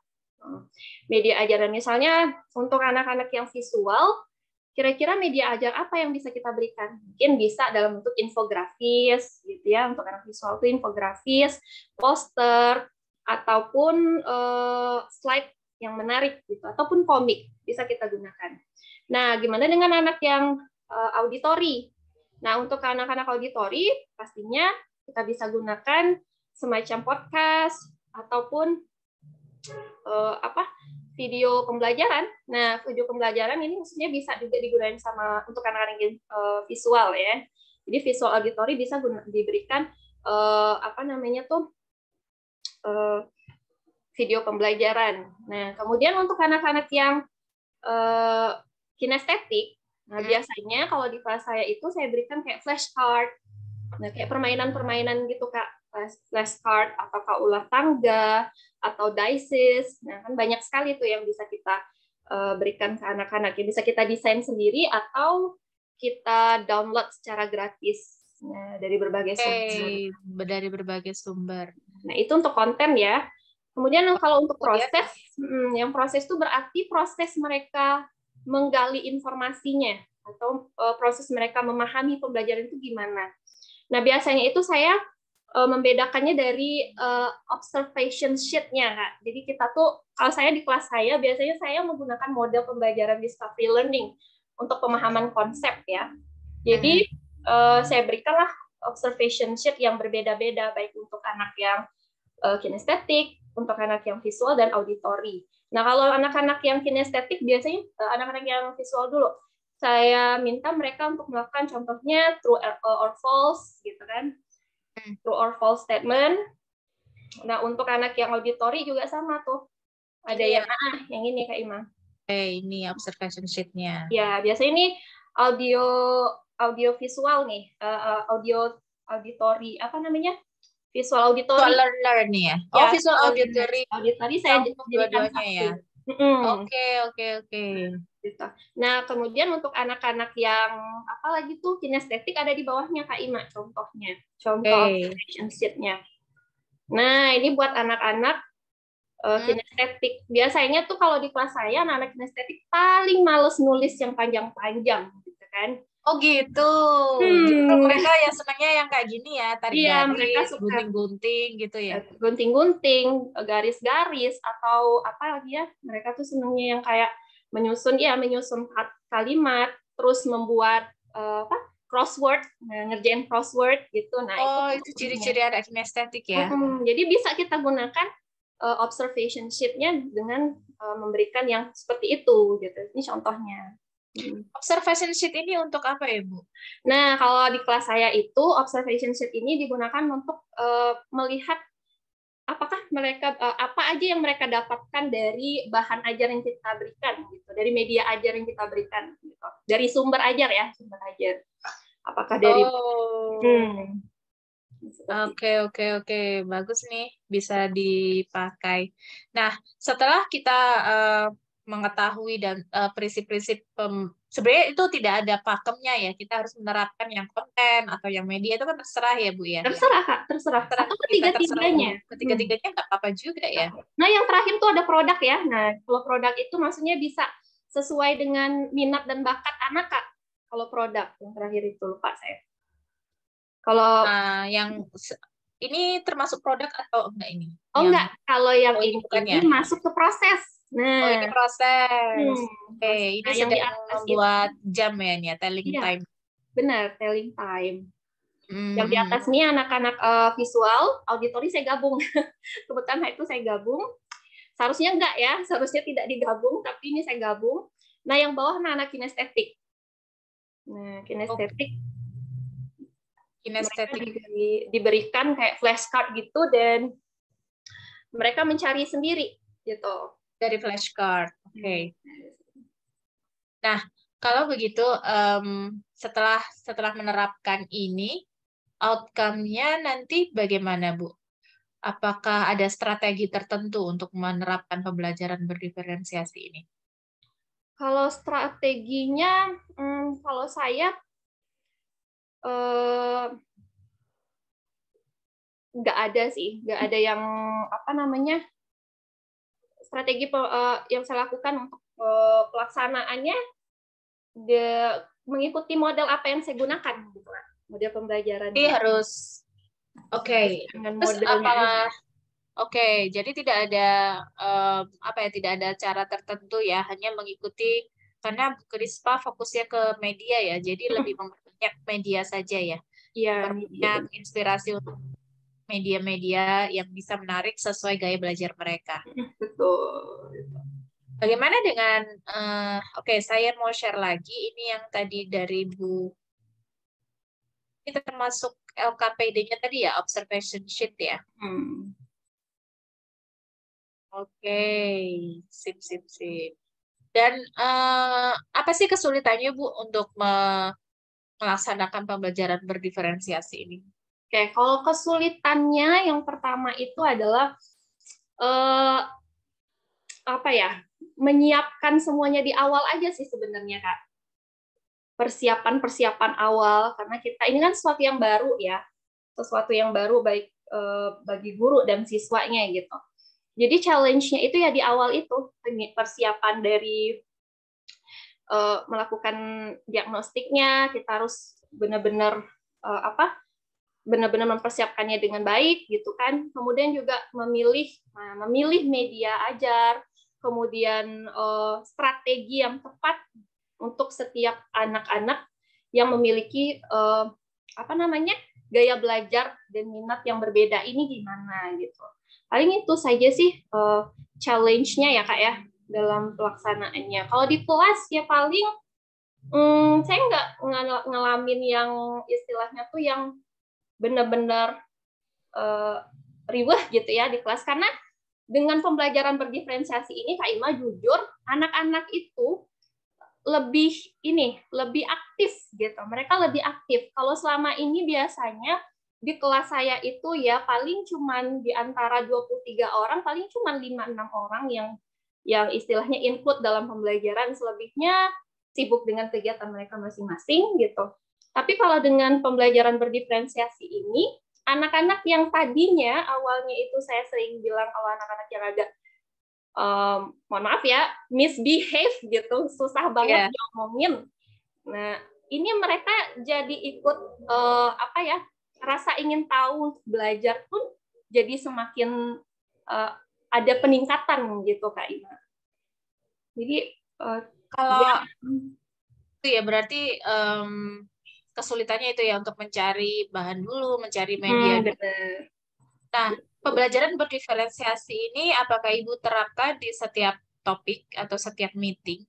[SPEAKER 2] Media ajar, misalnya untuk anak-anak yang visual, kira-kira media ajar apa yang bisa kita berikan? Mungkin bisa dalam bentuk infografis, gitu ya. Untuk anak visual itu infografis, poster, ataupun slide yang menarik, gitu, ataupun komik bisa kita gunakan. Nah, gimana dengan anak yang auditori? Nah, untuk anak-anak auditori, pastinya kita bisa gunakan semacam podcast ataupun video pembelajaran. Nah, video pembelajaran ini maksudnya bisa juga digunakan untuk anak-anak visual ya. Jadi visual auditory bisa diberikan video pembelajaran. Nah, kemudian untuk anak-anak yang kinestetik, nah biasanya kalau di kelas saya itu saya berikan kayak flashcard, nah kayak permainan-permainan gitu Kak, flashcard atau Kak ulah tangga atau dices. Nah kan banyak sekali tuh yang bisa kita berikan ke anak-anak, yang bisa kita desain sendiri atau kita download secara gratis dari berbagai sumber.
[SPEAKER 1] Dari berbagai sumber.
[SPEAKER 2] Nah, itu untuk konten ya. Kemudian kalau untuk
[SPEAKER 1] Kemudian,
[SPEAKER 2] proses, yang proses itu berarti proses mereka menggali informasinya atau proses mereka memahami pembelajaran itu gimana. Nah, biasanya itu saya membedakannya dari observation sheet-nya, Kak. Jadi kita tuh, kalau saya di kelas saya, biasanya saya menggunakan model pembelajaran discovery learning untuk pemahaman konsep ya. Jadi saya berikanlah observation sheet yang berbeda-beda, baik untuk anak yang kinestetik, untuk anak yang visual dan auditori. Nah, kalau anak-anak yang kinestetik, biasanya anak-anak yang visual dulu, saya minta mereka untuk melakukan contohnya true or false, gitu kan, true or false statement. Nah, untuk anak yang auditori juga sama tuh, ada yang yang ini Kak Ima.
[SPEAKER 1] Ini observation sheet-nya.
[SPEAKER 2] Ya, biasanya ini audio visual nih, auditori, apa namanya? Visual auditory.
[SPEAKER 1] Visual learner nih ya. Oh, visual auditory.
[SPEAKER 2] Auditory saya jadikan
[SPEAKER 1] dua-duanya ya. Oke.
[SPEAKER 2] Gitu. Nah, kemudian untuk anak-anak yang apalagi tuh kinestetik ada di bawahnya Kak Ima contohnya. Contoh observation sheet-nya. Nah, ini buat anak-anak kinestetik. Biasanya tuh kalau di kelas saya anak-anak kinestetik paling males nulis yang panjang-panjang gitu kan.
[SPEAKER 1] Oh gitu. Justru mereka ya senangnya yang kayak gini ya, tarik garis, gunting-gunting gitu ya.
[SPEAKER 2] Gunting-gunting, garis-garis atau apa lagi ya? Mereka tuh senangnya yang kayak menyusun kalimat, terus membuat crossword, ngerjain crossword gitu. Nah,
[SPEAKER 1] itu ciri-ciri anak kinestetik ya.
[SPEAKER 2] Jadi bisa kita gunakan observation sheet-nya dengan memberikan yang seperti itu gitu. Ini contohnya.
[SPEAKER 1] Observation sheet ini untuk apa ya, Bu?
[SPEAKER 2] Nah, kalau di kelas saya itu observation sheet ini digunakan untuk melihat apakah mereka apa aja yang mereka dapatkan dari bahan ajar yang kita berikan gitu, dari media ajar yang kita berikan gitu. Dari sumber ajar ya, sumber ajar. Apakah dari
[SPEAKER 1] Oke. Bagus nih, bisa dipakai. Nah, setelah kita mengetahui dan prinsip-prinsip sebenarnya itu tidak ada pakemnya ya. Kita harus menerapkan yang konten atau yang media itu kan terserah ya, Bu ya.
[SPEAKER 2] Terserah, Kak, terserah. Atau ketiga-tiganya.
[SPEAKER 1] Ketiga-tiganya nggak apa-apa juga ya.
[SPEAKER 2] Nah, yang terakhir tuh ada produk ya. Nah, kalau produk itu maksudnya bisa sesuai dengan minat dan bakat anak, Kak. Kalau produk yang terakhir itu lupa saya. Kalau
[SPEAKER 1] yang ini termasuk produk atau enggak ini?
[SPEAKER 2] Oh enggak, kalau yang ini
[SPEAKER 1] ya?
[SPEAKER 2] masuk ke proses. Nah,
[SPEAKER 1] ini proses. Ini
[SPEAKER 2] yang
[SPEAKER 1] sedang membuat jam ya ini ya, telling time.
[SPEAKER 2] Benar, telling time. Yang di atas ini anak-anak visual, auditori saya gabung. Kebetulan itu saya gabung. Seharusnya enggak ya, seharusnya tidak digabung, tapi ini saya gabung. Nah, yang bawah anak kinestetik. Nah, kinestetik diberikan kayak flashcard gitu dan mereka mencari sendiri gitu
[SPEAKER 1] dari flashcard. Oke. Nah, kalau begitu setelah menerapkan ini, outcome-nya nanti bagaimana, Bu? Apakah ada strategi tertentu untuk menerapkan pembelajaran berdiferensiasi ini?
[SPEAKER 2] Kalau strateginya, kalau saya nggak ada sih, nggak ada yang apa namanya strategi yang saya lakukan untuk pelaksanaannya mengikuti model apa yang saya gunakan, gitu, model pembelajaran.
[SPEAKER 1] Jadi harus Terus jadi tidak ada tidak ada cara tertentu ya, hanya mengikuti karena Krispa fokusnya ke media ya, jadi lebih memperbanyak media saja ya. Banyak inspirasi untuk media-media yang bisa menarik sesuai gaya belajar mereka.
[SPEAKER 2] Betul.
[SPEAKER 1] Bagaimana dengan saya mau share lagi ini yang tadi dari Bu. Ini termasuk LKPD-nya tadi ya, observation sheet ya. Oke, sip, sip, sip. Dan apa sih kesulitannya Bu untuk melaksanakan pembelajaran berdiferensiasi ini?
[SPEAKER 2] Oke, kalau kesulitannya yang pertama itu adalah eh, apa ya? Menyiapkan semuanya di awal aja sih sebenarnya, Kak. Persiapan-persiapan awal karena kita ini kan sesuatu yang baru ya. Sesuatu yang baru baik bagi guru dan siswanya gitu. Jadi challenge-nya itu ya di awal itu persiapan dari melakukan diagnostiknya, kita harus benar-benar benar-benar mempersiapkannya dengan baik gitu kan. Kemudian juga memilih media ajar, kemudian strategi yang tepat untuk setiap anak-anak yang memiliki gaya belajar dan minat yang berbeda ini gimana gitu. Paling itu saja sih challenge-nya ya Kak ya dalam pelaksanaannya. Kalau di kelas ya paling saya nggak ngalamin yang istilahnya tuh yang benar-benar riweh gitu ya di kelas karena dengan pembelajaran berdiferensiasi ini Kak Ima jujur anak-anak itu lebih aktif gitu. Mereka lebih aktif. Kalau selama ini biasanya di kelas saya itu ya paling cuman di antara 23 orang paling cuman 5-6 orang yang istilahnya input dalam pembelajaran, selebihnya sibuk dengan kegiatan mereka masing-masing gitu. Tapi kalau dengan pembelajaran berdiferensiasi ini, anak-anak yang tadinya awalnya itu saya sering bilang kalau anak-anak yang agak mohon maaf ya, misbehave gitu, susah banget diomongin. Nah, ini mereka jadi ikut rasa ingin tahu untuk belajar pun jadi semakin ada peningkatan gitu Kak Ina. Jadi
[SPEAKER 1] kalau itu ya berarti kesulitannya itu ya untuk mencari bahan dulu, mencari media dulu. Nah, pembelajaran berdiferensiasi ini apakah Ibu terapkan di setiap topik atau setiap meeting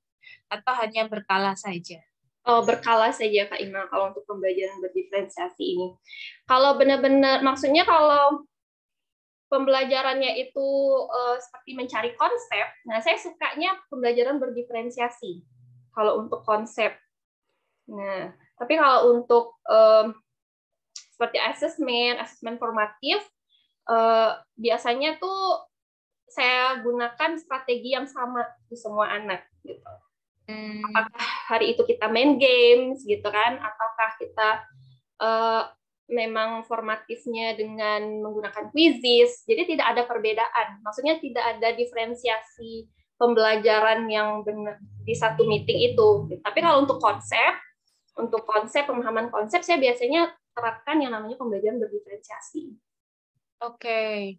[SPEAKER 1] atau hanya berkala saja?
[SPEAKER 2] Berkala saja Kak Ima kalau untuk pembelajaran berdiferensiasi ini. Kalau benar-benar maksudnya kalau pembelajarannya itu seperti mencari konsep, nah saya sukanya pembelajaran berdiferensiasi kalau untuk konsep. Nah, tapi kalau untuk seperti asesmen formatif, biasanya tuh saya gunakan strategi yang sama di semua anak gitu. Apakah hari itu kita main games gitu kan, ataukah kita memang formatifnya dengan menggunakan quizzes, jadi tidak ada perbedaan. Maksudnya tidak ada diferensiasi pembelajaran yang benar di satu meeting itu. Tapi kalau untuk pemahaman konsep, saya biasanya terapkan yang namanya pembelajaran berdiferensiasi.
[SPEAKER 1] Oke.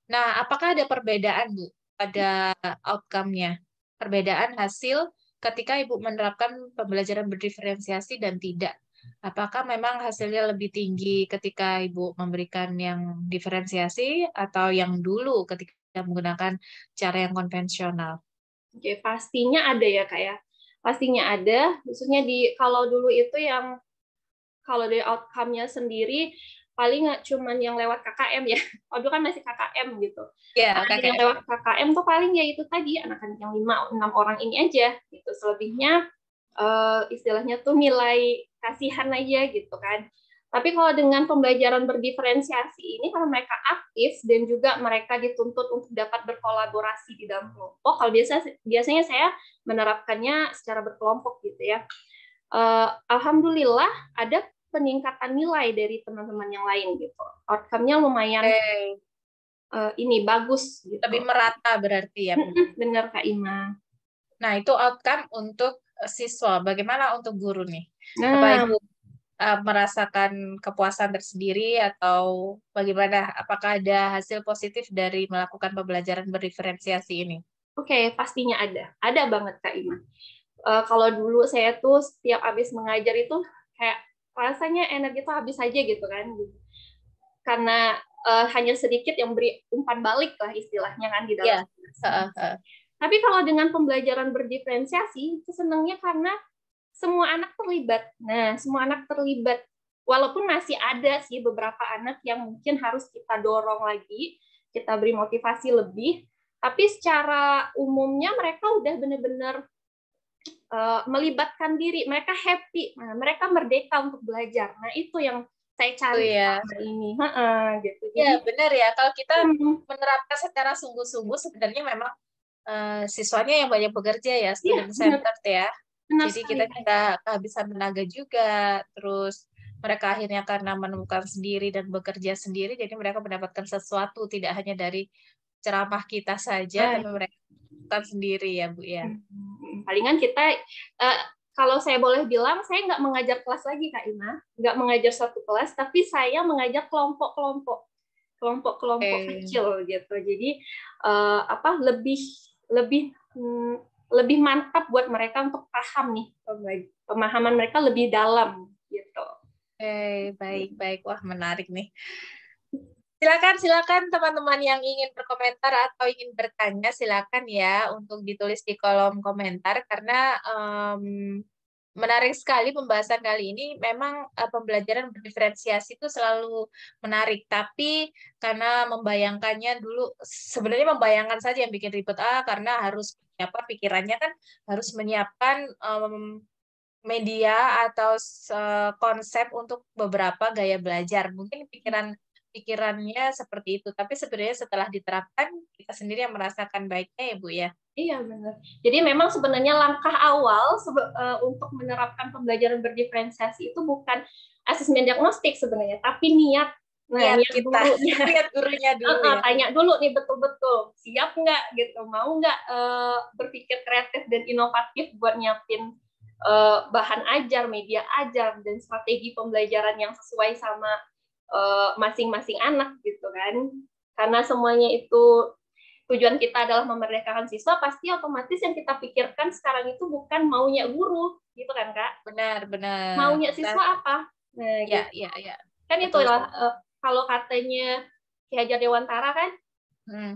[SPEAKER 1] Nah, apakah ada perbedaan, Bu, pada outcome-nya? Perbedaan hasil ketika Ibu menerapkan pembelajaran berdiferensiasi dan tidak? Apakah memang hasilnya lebih tinggi ketika Ibu memberikan yang diferensiasi atau yang dulu ketika menggunakan cara yang konvensional?
[SPEAKER 2] Oke, pastinya ada ya Kak ya. Pastinya ada, khususnya kalau dulu itu yang kalau dari outcome-nya sendiri paling nggak cuman yang lewat KKM ya. Kalau dulu kan masih KKM gitu.
[SPEAKER 1] Ya,
[SPEAKER 2] yang lewat KKM tuh paling ya itu tadi anak-anak yang 5-6 orang ini aja gitu. Selebihnya istilahnya tuh nilai kasihan aja gitu kan. Tapi kalau dengan pembelajaran berdiferensiasi ini karena mereka aktif dan juga mereka dituntut untuk dapat berkolaborasi di dalam kelompok. Kalau biasanya saya menerapkannya secara berkelompok gitu ya. Alhamdulillah ada peningkatan nilai dari teman-teman yang lain gitu. Outcome-nya lumayan ini bagus gitu.
[SPEAKER 1] Lebih merata berarti ya.
[SPEAKER 2] Benar Kak Ima.
[SPEAKER 1] Nah, itu outcome untuk siswa. Bagaimana untuk guru nih?
[SPEAKER 2] Nah,
[SPEAKER 1] Apa Ibu merasakan kepuasan tersendiri atau bagaimana? Apakah ada hasil positif dari melakukan pembelajaran berdiferensiasi ini?
[SPEAKER 2] Oke, pastinya ada. Ada banget Kak Ima. Kalau dulu saya tuh setiap habis mengajar itu kayak rasanya energi tuh habis aja gitu kan. Karena hanya sedikit yang beri umpan balik lah istilahnya kan di dalam. Tapi kalau dengan pembelajaran berdiferensiasi, itu senangnya karena semua anak terlibat. Nah, semua anak terlibat. Walaupun masih ada sih beberapa anak yang mungkin harus kita dorong lagi, kita beri motivasi lebih. Tapi secara umumnya mereka udah benar-benar melibatkan diri, mereka happy, mereka merdeka untuk belajar. Nah itu yang saya cari selama ini, gitu.
[SPEAKER 1] Jadi benar ya, kalau kita menerapkan secara sungguh-sungguh sebenarnya memang siswanya yang banyak bekerja ya, student centered ya. Jadi kita kehabisan tenaga juga, terus mereka akhirnya karena menemukan sendiri dan bekerja sendiri, jadi mereka mendapatkan sesuatu tidak hanya dari ceramah kita saja, tapi mereka melakukan sendiri ya Bu ya.
[SPEAKER 2] Palingan kita, kalau saya boleh bilang, saya nggak mengajar kelas lagi Kak Ima, nggak mengajar satu kelas, tapi saya mengajar kelompok-kelompok kecil gitu. Jadi lebih mantap buat mereka untuk paham nih, pemahaman mereka lebih dalam gitu.
[SPEAKER 1] Baik. Wah, menarik nih. Silakan teman-teman yang ingin berkomentar atau ingin bertanya, silakan ya untuk ditulis di kolom komentar karena menarik sekali pembahasan kali ini. Memang pembelajaran berdiferensiasi itu selalu menarik, tapi karena membayangkannya dulu, sebenarnya membayangkan saja yang bikin ribet, karena harus pikirannya kan harus menyiapkan media atau konsep untuk beberapa gaya belajar. Mungkin pikirannya seperti itu, tapi sebenarnya setelah diterapkan kita sendiri yang merasakan baiknya ya Bu ya.
[SPEAKER 2] Iya benar. Jadi memang sebenarnya langkah awal untuk menerapkan pembelajaran berdiferensiasi itu bukan asesmen diagnostik sebenarnya, tapi niat.
[SPEAKER 1] Niat gurunya dulu ya.
[SPEAKER 2] Tanya dulu nih betul-betul siap nggak gitu, mau nggak berpikir kreatif dan inovatif buat nyiapin bahan ajar, media ajar, dan strategi pembelajaran yang sesuai sama masing-masing anak gitu kan. Karena semuanya itu tujuan kita adalah memerdekakan siswa, pasti otomatis yang kita pikirkan sekarang itu bukan maunya guru gitu kan Kak.
[SPEAKER 1] Benar.
[SPEAKER 2] Maunya siswa apa? Nah,
[SPEAKER 1] ya.
[SPEAKER 2] Kan itulah kalau katanya Ki Hajar Dewantara kan,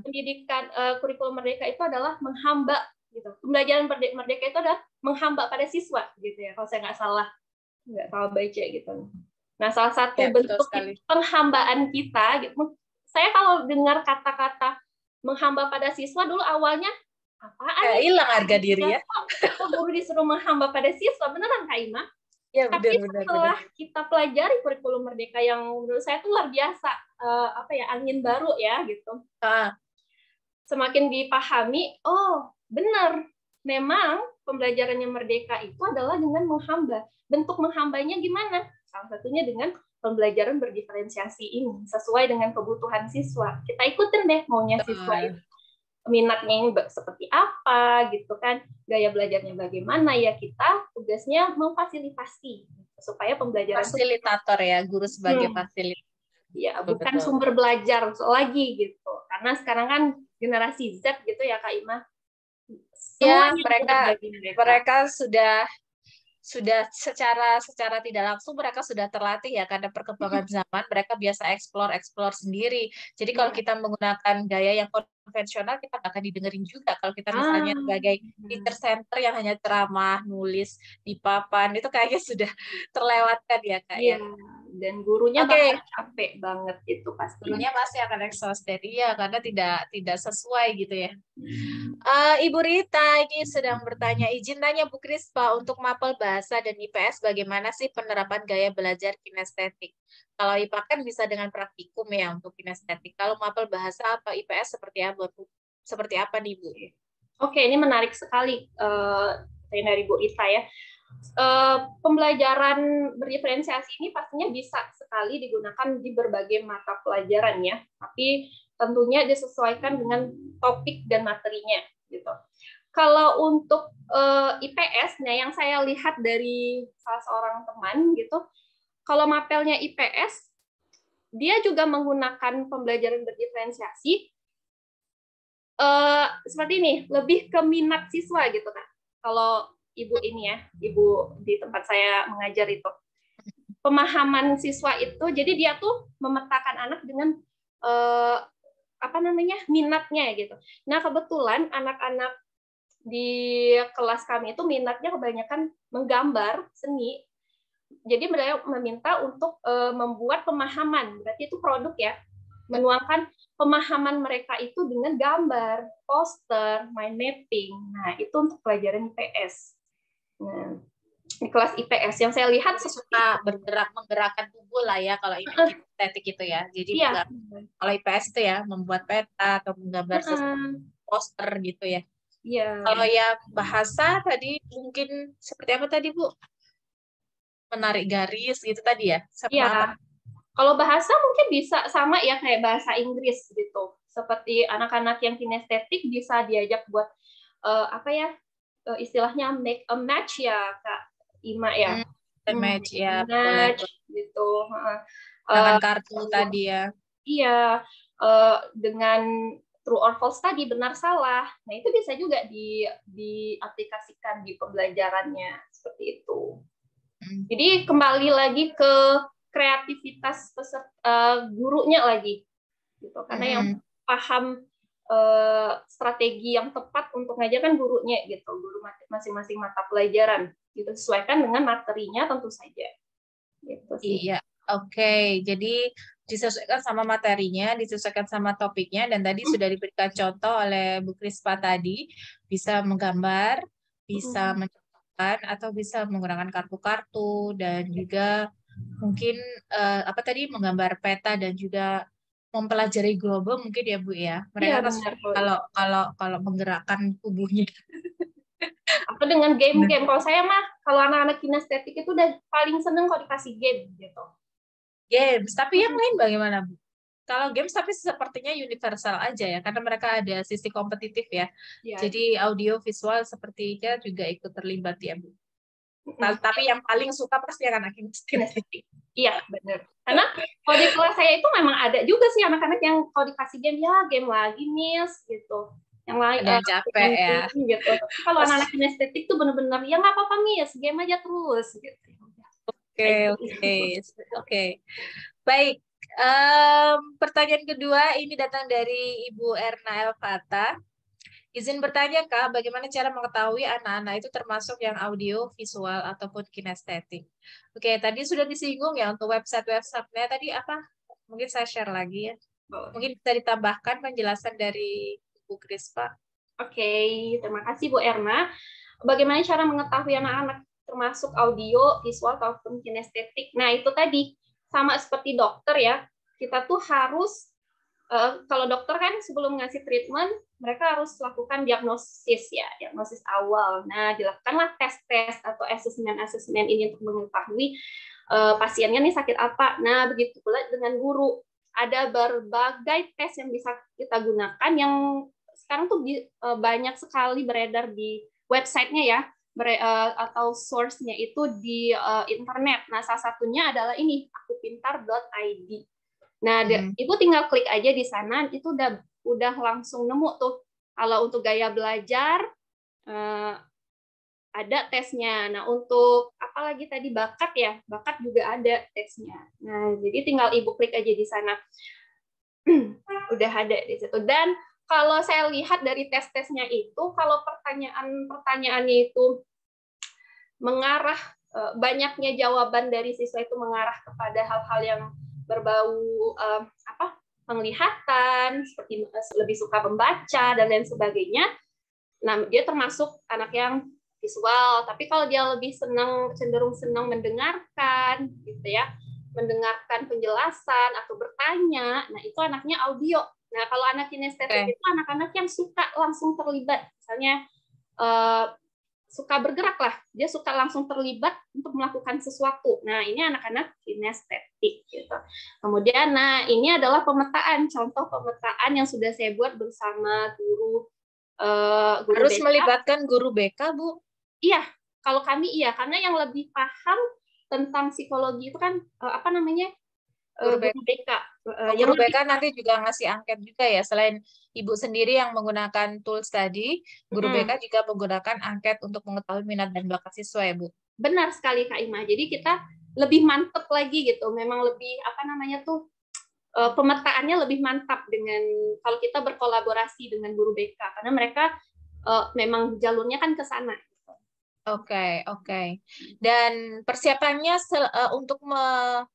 [SPEAKER 2] pendidikan kurikulum merdeka itu adalah menghamba gitu. Pembelajaran merdeka itu adalah menghamba pada siswa gitu ya, kalau saya nggak salah baca gitu. Nah, salah satu bentuk penghambaan kita gitu. Saya kalau dengar kata-kata menghamba pada siswa dulu awalnya apaan?
[SPEAKER 1] Hilang harga diri ya.
[SPEAKER 2] Kok guru disuruh menghamba pada siswa, beneran Kak Ima?
[SPEAKER 1] Ya,
[SPEAKER 2] tapi setelah kita pelajari kurikulum merdeka yang menurut saya itu luar biasa, angin baru ya gitu. Semakin dipahami, oh benar, memang pembelajarannya merdeka itu adalah dengan menghamba. Bentuk menghambanya gimana? Salah satunya dengan pembelajaran berdiferensiasi ini, sesuai dengan kebutuhan siswa. Kita ikutin deh maunya siswa itu. Minatnya ini seperti apa gitu kan, gaya belajarnya bagaimana, ya kita tugasnya memfasilitasi supaya pembelajaran
[SPEAKER 1] fasilitator ya, guru sebagai fasilitator.
[SPEAKER 2] Ya, bukan sumber belajar lagi gitu. Karena sekarang kan generasi Z gitu ya Kak Ima.
[SPEAKER 1] Ya, mereka sudah secara tidak langsung mereka sudah terlatih ya, karena perkembangan zaman mereka biasa explore sendiri. Jadi kalau kita menggunakan gaya yang konvensional, kita nggak akan didengerin juga. Kalau kita misalnya sebagai teacher center yang hanya ceramah, nulis di papan, itu kayaknya sudah terlewatkan ya Kak ya.
[SPEAKER 2] Dan gurunya bakal capek banget itu pasti.
[SPEAKER 1] Gurunya pasti akan exhausted ya, karena tidak sesuai gitu ya. Ibu Rita ini sedang bertanya, izin tanya Bu Krispa, untuk mapel bahasa dan IPS bagaimana sih penerapan gaya belajar kinestetik? Kalau IPA kan bisa dengan praktikum ya untuk kinestetik. Kalau mapel bahasa apa IPS seperti apa Bu? Seperti apa nih Bu?
[SPEAKER 2] Oke, ini menarik sekali dari Bu Rita ya. Pembelajaran berdiferensiasi ini pastinya bisa sekali digunakan di berbagai mata pelajaran ya, tapi tentunya disesuaikan dengan topik dan materinya gitu. Kalau untuk IPS, nah yang saya lihat dari salah seorang teman gitu, kalau mapelnya IPS, dia juga menggunakan pembelajaran berdiferensiasi seperti ini, lebih ke minat siswa gitu kan. Kalau ibu ini ya, ibu di tempat saya mengajar itu, pemahaman siswa itu, jadi dia tuh memetakan anak dengan minatnya gitu. Nah kebetulan anak-anak di kelas kami itu minatnya kebanyakan menggambar seni. Jadi mereka meminta untuk membuat pemahaman, berarti itu produk ya, menuangkan pemahaman mereka itu dengan gambar, poster, mind mapping. Nah, itu untuk pelajaran IPS. Nah, di kelas IPS yang saya lihat seperti
[SPEAKER 1] suka menggerakkan tubuh lah ya kalau ini estetik itu ya. Jadi
[SPEAKER 2] iya.
[SPEAKER 1] kalau IPS itu ya membuat peta atau menggambar poster gitu ya.
[SPEAKER 2] Iya.
[SPEAKER 1] Kalau ya bahasa tadi mungkin seperti apa tadi Bu? Menarik garis gitu tadi ya? Sama apa?
[SPEAKER 2] Iya. Kalau bahasa mungkin bisa sama ya kayak bahasa Inggris gitu. Seperti anak-anak yang kinestetik bisa diajak buat apa ya istilahnya make a match ya Kak Ima ya.
[SPEAKER 1] Match ya, boleh.
[SPEAKER 2] Match gitu.
[SPEAKER 1] Gunakan kartu tadi ya.
[SPEAKER 2] Iya, dengan true or false tadi benar salah. Nah itu bisa juga diaplikasikan di pembelajarannya seperti itu. Jadi kembali lagi ke kreativitas gurunya lagi, gitu. Karena yang paham strategi yang tepat untuk mengajarkan gurunya, gitu. Guru masing-masing mata pelajaran, gitu. Sesuaikan dengan materinya tentu saja. Gitu sih.
[SPEAKER 1] Iya, oke. Jadi disesuaikan sama materinya, disesuaikan sama topiknya, dan tadi sudah diberikan contoh oleh Bu Krispa tadi, bisa menggambar, bisa mencontohkan, atau bisa menggunakan kartu-kartu, dan juga mungkin apa tadi menggambar peta dan juga mempelajari global mungkin ya Bu ya. Mereka
[SPEAKER 2] Iya,
[SPEAKER 1] kan
[SPEAKER 2] benar.
[SPEAKER 1] kalau menggerakkan tubuhnya.
[SPEAKER 2] Atau dengan game-game. Kalau saya mah, kalau anak-anak kinestetik itu udah paling seneng kalau dikasih game gitu.
[SPEAKER 1] Games, tapi yang lain bagaimana Bu? Kalau games tapi sepertinya universal aja ya, karena mereka ada sisi kompetitif ya.
[SPEAKER 2] Ya.
[SPEAKER 1] Jadi audio visual sepertinya juga ikut terlibat ya Bu. Tapi yang paling suka pasti anak kinestetik.
[SPEAKER 2] Iya, benar. Karena kalau di kelas saya itu memang ada juga sih anak-anak yang kalau dikasih game, ya game lagi, Miss, gitu. Yang lain,
[SPEAKER 1] Ada yang capek ya.
[SPEAKER 2] Gitu. Tapi kalau anak-anak kinestetik tuh benar-benar, ya nggak apa-apa, Miss, game aja terus. Gitu.
[SPEAKER 1] Oke. Baik, pertanyaan kedua ini datang dari Ibu Erna Elvata. Izin bertanya Kak, bagaimana cara mengetahui anak-anak itu termasuk yang audio, visual, ataupun kinestetik? Oke, tadi sudah disinggung ya untuk website-websitenya tadi apa? Mungkin saya share lagi ya. Mungkin bisa ditambahkan penjelasan dari Bu Krispa.
[SPEAKER 2] Oke, terima kasih Bu Erna. Bagaimana cara mengetahui anak-anak termasuk audio, visual, ataupun kinestetik? Nah, itu tadi sama seperti dokter ya. Kita tuh harus kalau dokter kan sebelum ngasih treatment, mereka harus lakukan diagnosis ya, diagnosis awal. Nah, dilakukanlah tes-tes atau asesmen-asesmen ini untuk mengetahui pasiennya nih sakit apa. Nah, begitu pula dengan guru. Ada berbagai tes yang bisa kita gunakan yang sekarang tuh banyak sekali beredar di websitenya ya, atau source-nya itu di internet. Nah, salah satunya adalah ini, akupintar.id. Nah, itu tinggal klik aja di sana, itu udah langsung nemu tuh. Kalau untuk gaya belajar ada tesnya. Nah, untuk apalagi tadi bakat ya, bakat juga ada tesnya. Nah, jadi tinggal Ibu klik aja di sana. Udah ada di situ. Dan kalau saya lihat dari tes-tesnya itu, kalau pertanyaannya itu mengarah, banyaknya jawaban dari siswa itu mengarah kepada hal-hal yang berbau penglihatan, seperti lebih suka membaca dan lain sebagainya. Nah, dia termasuk anak yang visual. Tapi kalau dia lebih cenderung senang mendengarkan, gitu ya, mendengarkan penjelasan atau bertanya, nah itu anaknya audio. Nah, kalau anak kinestetik itu anak-anak yang suka langsung terlibat, misalnya suka bergerak lah, dia suka langsung terlibat untuk melakukan sesuatu. Nah, ini anak-anak kinestetik gitu. Kemudian, nah ini adalah pemetaan, contoh pemetaan yang sudah saya buat bersama guru
[SPEAKER 1] Harus
[SPEAKER 2] BK.
[SPEAKER 1] melibatkan guru BK, Bu?
[SPEAKER 2] Iya, kalau kami iya, karena yang lebih paham tentang psikologi itu kan guru BK.
[SPEAKER 1] Guru BK nanti juga ngasih angket juga ya, selain Ibu sendiri yang menggunakan tools tadi, guru BK juga menggunakan angket untuk mengetahui minat dan bakat siswa ya, Bu?
[SPEAKER 2] Benar sekali Kak Ima. Jadi kita lebih mantep lagi gitu, memang lebih pemetaannya lebih mantap dengan kalau kita berkolaborasi dengan guru BK, karena mereka memang jalurnya kan ke sana.
[SPEAKER 1] Oke. Dan persiapannya untuk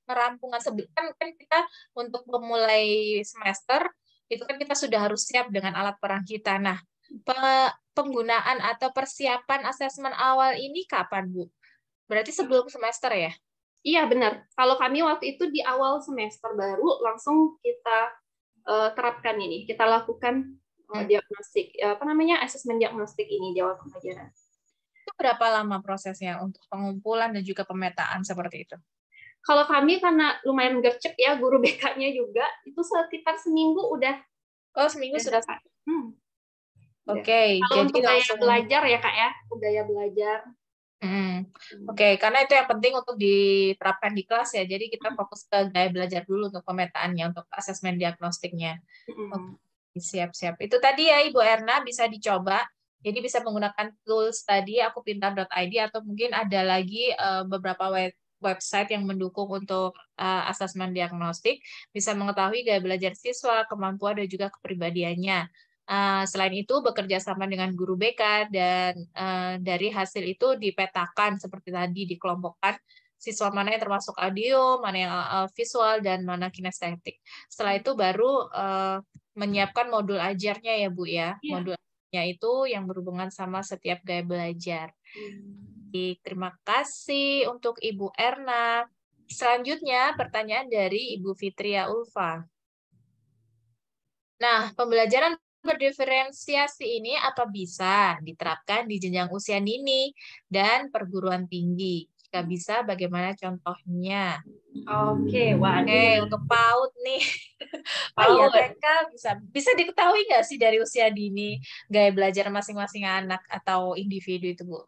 [SPEAKER 1] merampungan kan kita untuk memulai semester itu kan kita sudah harus siap dengan alat perang kita. Nah, penggunaan atau persiapan asesmen awal ini kapan, Bu? Berarti sebelum semester ya?
[SPEAKER 2] Iya benar. Kalau kami waktu itu di awal semester baru langsung kita terapkan ini, kita lakukan diagnostik, asesmen diagnostik ini di awal pembelajaran.
[SPEAKER 1] Itu berapa lama prosesnya untuk pengumpulan dan juga pemetaan seperti itu?
[SPEAKER 2] Kalau kami karena lumayan gercep ya, guru BK-nya juga, itu sekitar seminggu udah.
[SPEAKER 1] Oh, seminggu sudah. Oke,
[SPEAKER 2] Kalau
[SPEAKER 1] jadi
[SPEAKER 2] untuk gaya
[SPEAKER 1] langsung
[SPEAKER 2] belajar ya Kak ya, gaya belajar.
[SPEAKER 1] Oke, karena itu yang penting untuk diterapkan di kelas ya. Jadi kita fokus ke gaya belajar dulu untuk pemetaannya, untuk asesmen diagnostiknya. Oke, siap-siap. Itu tadi ya Ibu Erna bisa dicoba. Jadi bisa menggunakan tools tadi akupintar.id atau mungkin ada lagi beberapa website yang mendukung untuk asesmen diagnostik, bisa mengetahui gaya belajar siswa, kemampuan dan juga kepribadiannya. Selain itu bekerja sama dengan guru BK dan dari hasil itu dipetakan seperti tadi dikelompokkan siswa mana yang termasuk audio, mana yang visual dan mana kinestetik. Setelah itu baru menyiapkan modul ajarnya ya Bu ya.
[SPEAKER 2] Yeah.
[SPEAKER 1] Modul ajarnya itu yang berhubungan sama setiap gaya belajar. Terima kasih untuk Ibu Erna. Selanjutnya pertanyaan dari Ibu Fitria Ulfa. Nah, pembelajaran berdiferensiasi ini apa bisa diterapkan di jenjang usia dini dan perguruan tinggi? Jika bisa, bagaimana contohnya?
[SPEAKER 2] Oke,
[SPEAKER 1] Untuk PAUD nih.
[SPEAKER 2] PAUD.
[SPEAKER 1] TK bisa diketahui nggak sih dari usia dini gaya belajar masing-masing anak atau individu itu, Bu?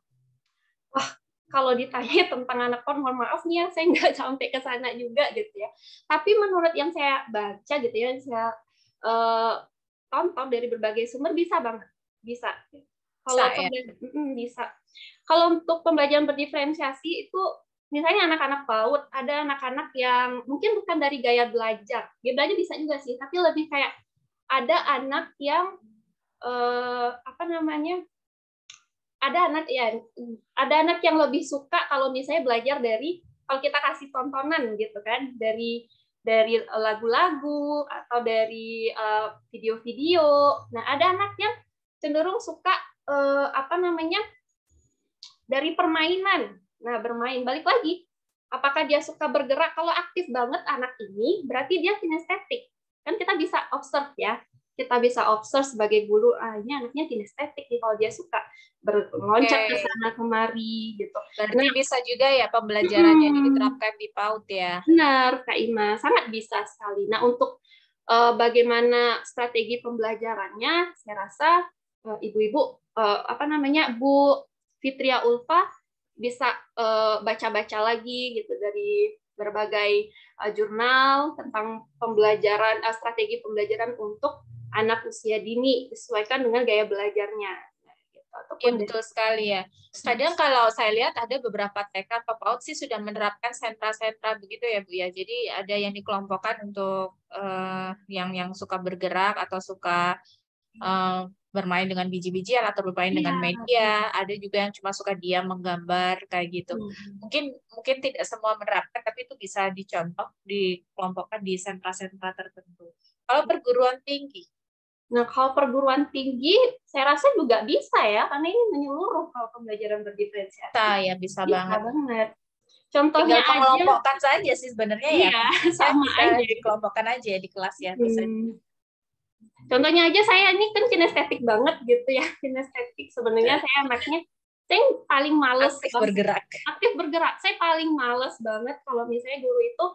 [SPEAKER 2] Wah, kalau ditanya tentang anak PAUD, mohon maaf nih ya, saya nggak sampai ke sana juga gitu ya. Tapi menurut yang saya baca gitu ya, saya tonton dari berbagai sumber bisa banget, bisa. Kalau bisa. Kalau untuk pembelajaran berdiferensiasi itu misalnya anak-anak PAUD, ada anak-anak yang mungkin bukan dari gaya belajar. Gaya belajar bisa juga sih, tapi lebih kayak ada anak yang ada anak yang lebih suka kalau misalnya belajar dari kalau kita kasih tontonan gitu kan, dari lagu-lagu atau dari video-video. Nah, ada anak yang cenderung suka dari permainan. Nah, bermain. Balik lagi, apakah dia suka bergerak? Kalau aktif banget anak ini, berarti dia kinestetik. Kan kita bisa observe ya. Kita bisa observe sebagai guru, ini anaknya kinestetik nih kalau dia suka meloncat ke sana kemari gitu.
[SPEAKER 1] Berarti bisa juga ya pembelajarannya diterapkan di PAUD ya?
[SPEAKER 2] Benar, Kak Ima. Sangat bisa sekali. Nah, untuk bagaimana strategi pembelajarannya, saya rasa ibu-ibu, Bu Fitria Ulfa bisa baca-baca lagi gitu dari berbagai jurnal tentang pembelajaran, strategi pembelajaran untuk anak usia dini disesuaikan dengan gaya belajarnya.
[SPEAKER 1] Iya betul sekali ya. Kadang kalau saya lihat ada beberapa TK atau PAUD sih sudah menerapkan sentra-sentra begitu ya Bu ya. Jadi ada yang dikelompokkan untuk yang suka bergerak atau suka bermain dengan biji-bijian atau bermain dengan media. Ada juga yang cuma suka diam menggambar kayak gitu. Mungkin tidak semua menerapkan, tapi itu bisa dicontoh, dikelompokkan di sentra-sentra tertentu. Kalau perguruan tinggi?
[SPEAKER 2] Nah, kalau perguruan tinggi, saya rasa juga bisa ya, karena ini menyeluruh kalau pembelajaran berdiferensiasi.
[SPEAKER 1] Bisa banget.
[SPEAKER 2] Contohnya
[SPEAKER 1] tinggal mengelompokkan saja sih sebenarnya ya.
[SPEAKER 2] Sama
[SPEAKER 1] bisa
[SPEAKER 2] aja.
[SPEAKER 1] dikelompokkan aja di kelas ya. Bisa.
[SPEAKER 2] Contohnya aja saya ini kan kinestetik banget gitu ya. Kinestetik sebenarnya saya anaknya, saya paling males. Aktif bergerak. Saya paling males banget kalau misalnya guru itu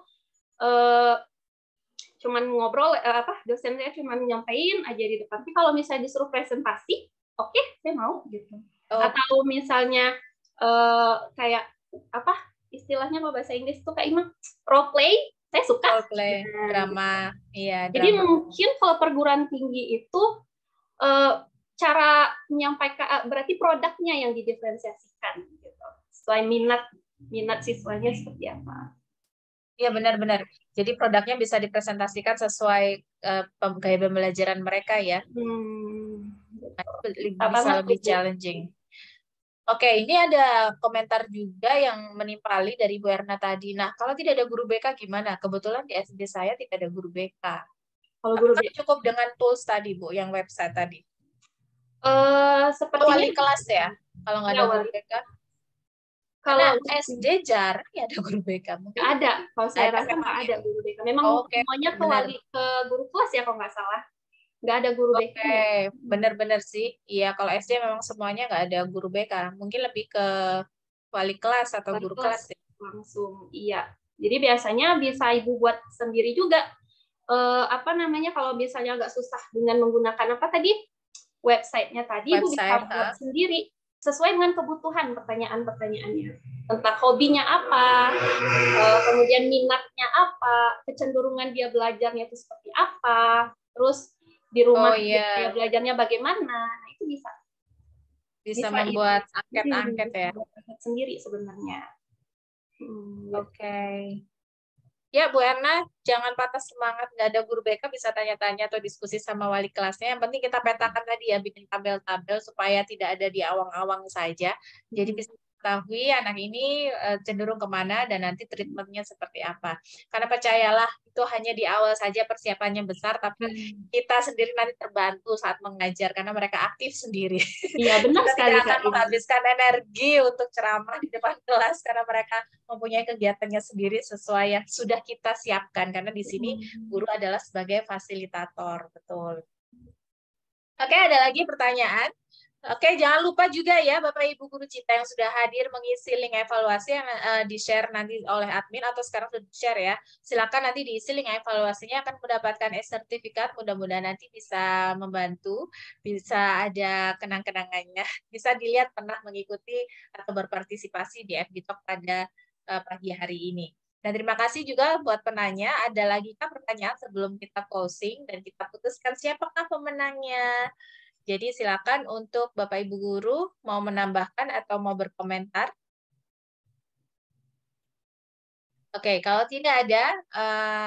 [SPEAKER 2] cuman ngobrol, dosen saya cuman nyampein aja di depan. Tapi kalau misalnya disuruh presentasi, oke, saya mau gitu. Atau misalnya kayak istilahnya kalau bahasa Inggris itu kayak role play, saya suka.
[SPEAKER 1] Role play, drama, iya.
[SPEAKER 2] Jadi mungkin kalau perguruan tinggi itu cara menyampaikan, berarti produknya yang didiferensiasikan gitu. Sesuai minat siswanya seperti apa.
[SPEAKER 1] Iya benar-benar. Jadi produknya bisa dipresentasikan sesuai gaya pembelajaran mereka ya. Bisa lebih challenging. Oke, ini ada komentar juga yang menimpali dari Bu Erna tadi. Nah, kalau tidak ada guru BK gimana? Kebetulan di SD saya tidak ada guru BK.
[SPEAKER 2] Kalau guru
[SPEAKER 1] Apakah
[SPEAKER 2] BK,
[SPEAKER 1] cukup dengan tools tadi, Bu, yang website tadi?
[SPEAKER 2] sepertinya
[SPEAKER 1] Wali kelas ya, kalau nggak
[SPEAKER 2] ya
[SPEAKER 1] ada guru
[SPEAKER 2] wali.
[SPEAKER 1] BK. Karena
[SPEAKER 2] Kalau
[SPEAKER 1] SD jarang ya ada guru BK.
[SPEAKER 2] nggak
[SPEAKER 1] Mungkin
[SPEAKER 2] ada, kalau saya
[SPEAKER 1] ada
[SPEAKER 2] rasa
[SPEAKER 1] memang
[SPEAKER 2] nggak
[SPEAKER 1] ya.
[SPEAKER 2] ada guru BK. Memang
[SPEAKER 1] Oke,
[SPEAKER 2] semuanya ke
[SPEAKER 1] benar.
[SPEAKER 2] wali ke guru kelas ya kalau nggak salah. Nggak ada guru
[SPEAKER 1] Oke,
[SPEAKER 2] BK-nya.
[SPEAKER 1] benar-benar sih. Iya, kalau SD memang semuanya nggak ada guru BK. Mungkin lebih ke wali kelas atau
[SPEAKER 2] Wali
[SPEAKER 1] guru
[SPEAKER 2] kelas
[SPEAKER 1] kelas ya.
[SPEAKER 2] langsung, iya. Jadi biasanya bisa ibu buat sendiri juga. Apa namanya kalau misalnya agak susah dengan menggunakan apa tadi websitenya tadi, ibu
[SPEAKER 1] Website.
[SPEAKER 2] bisa buat sendiri sesuai dengan kebutuhan pertanyaan-pertanyaannya tentang hobinya apa, kemudian minatnya apa, kecenderungan dia belajarnya itu seperti apa, terus di
[SPEAKER 1] Oh
[SPEAKER 2] rumah dia
[SPEAKER 1] iya,
[SPEAKER 2] belajarnya bagaimana, nah, itu bisa
[SPEAKER 1] bisa
[SPEAKER 2] bisa ibu
[SPEAKER 1] membuat angket-angket
[SPEAKER 2] bisa
[SPEAKER 1] ya.
[SPEAKER 2] buat sendiri sebenarnya. Gitu.
[SPEAKER 1] Oke. Ya, Bu Erna, jangan patah semangat. Nggak ada guru BK, bisa tanya-tanya atau diskusi sama wali kelasnya. Yang penting kita petakan tadi ya, bikin tabel-tabel supaya tidak ada di awang-awang saja. Jadi bisa mengetahui anak ini cenderung kemana dan nanti treatmentnya seperti apa. Karena percayalah, itu hanya di awal saja persiapannya besar, tapi kita sendiri nanti terbantu saat mengajar karena mereka aktif sendiri.
[SPEAKER 2] Iya benar
[SPEAKER 1] Kita
[SPEAKER 2] sekali
[SPEAKER 1] tidak akan
[SPEAKER 2] Kak Ima.
[SPEAKER 1] menghabiskan energi untuk ceramah di depan kelas karena mereka mempunyai kegiatannya sendiri sesuai yang sudah kita siapkan karena di sini guru adalah sebagai fasilitator, betul. Oke, ada lagi pertanyaan? Oke, jangan lupa juga ya Bapak Ibu Guru Cita yang sudah hadir mengisi link evaluasi yang di-share nanti oleh admin atau sekarang sudah di-share ya. Silakan nanti diisi link evaluasinya akan mendapatkan e-sertifikat, mudah-mudahan nanti bisa membantu, bisa ada kenang-kenangannya, bisa dilihat pernah mengikuti atau berpartisipasi di FB Talk pada pagi hari ini. Dan terima kasih juga buat penanya. Ada lagi kah pertanyaan sebelum kita closing dan kita putuskan siapakah pemenangnya? Jadi silakan untuk Bapak Ibu Guru mau menambahkan atau mau berkomentar. Oke, kalau tidak ada,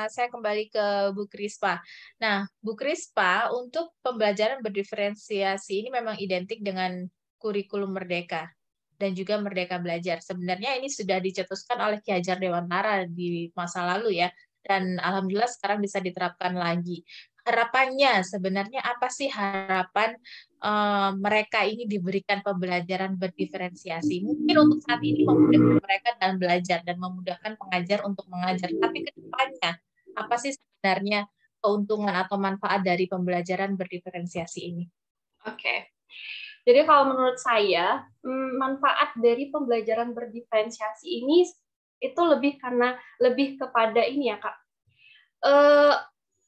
[SPEAKER 1] saya kembali ke Bu Krispa. Nah, Bu Krispa, untuk pembelajaran berdiferensiasi ini memang identik dengan kurikulum Merdeka dan juga Merdeka Belajar. Sebenarnya ini sudah dicetuskan oleh Ki Hajar Dewantara di masa lalu ya, dan alhamdulillah sekarang bisa diterapkan lagi. Harapannya sebenarnya apa sih harapan mereka ini diberikan pembelajaran berdiferensiasi? Mungkin untuk saat ini memudahkan mereka dalam belajar dan memudahkan pengajar untuk mengajar. Tapi ke depannya, apa sih sebenarnya keuntungan atau manfaat dari pembelajaran berdiferensiasi ini?
[SPEAKER 2] Oke. Jadi kalau menurut saya, manfaat dari pembelajaran berdiferensiasi ini itu lebih kepada ini ya Kak.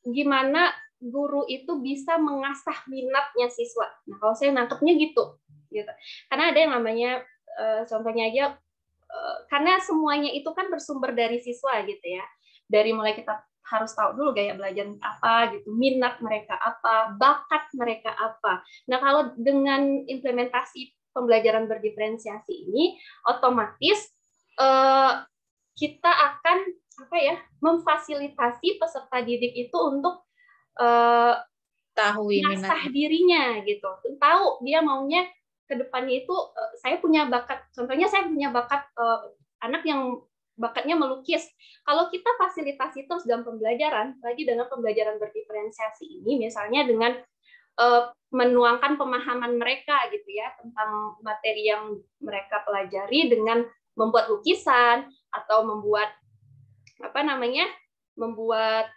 [SPEAKER 2] Gimana guru itu bisa mengasah minatnya siswa. Nah, kalau saya nangkepnya gitu. Karena ada yang namanya contohnya aja karena semuanya itu kan bersumber dari siswa gitu ya. Dari mulai kita harus tahu dulu gaya belajar apa gitu, minat mereka apa, bakat mereka apa. Nah, kalau dengan implementasi pembelajaran berdiferensiasi ini, otomatis kita akan memfasilitasi peserta didik itu untuk
[SPEAKER 1] Tahu
[SPEAKER 2] mengasah
[SPEAKER 1] minatnya.
[SPEAKER 2] dirinya gitu, tahu dia maunya ke depannya itu saya punya bakat, contohnya saya punya bakat anak yang bakatnya melukis. Kalau kita fasilitasi terus dalam pembelajaran, lagi dengan pembelajaran berdiferensiasi ini, misalnya dengan menuangkan pemahaman mereka gitu ya tentang materi yang mereka pelajari dengan membuat lukisan atau membuat membuat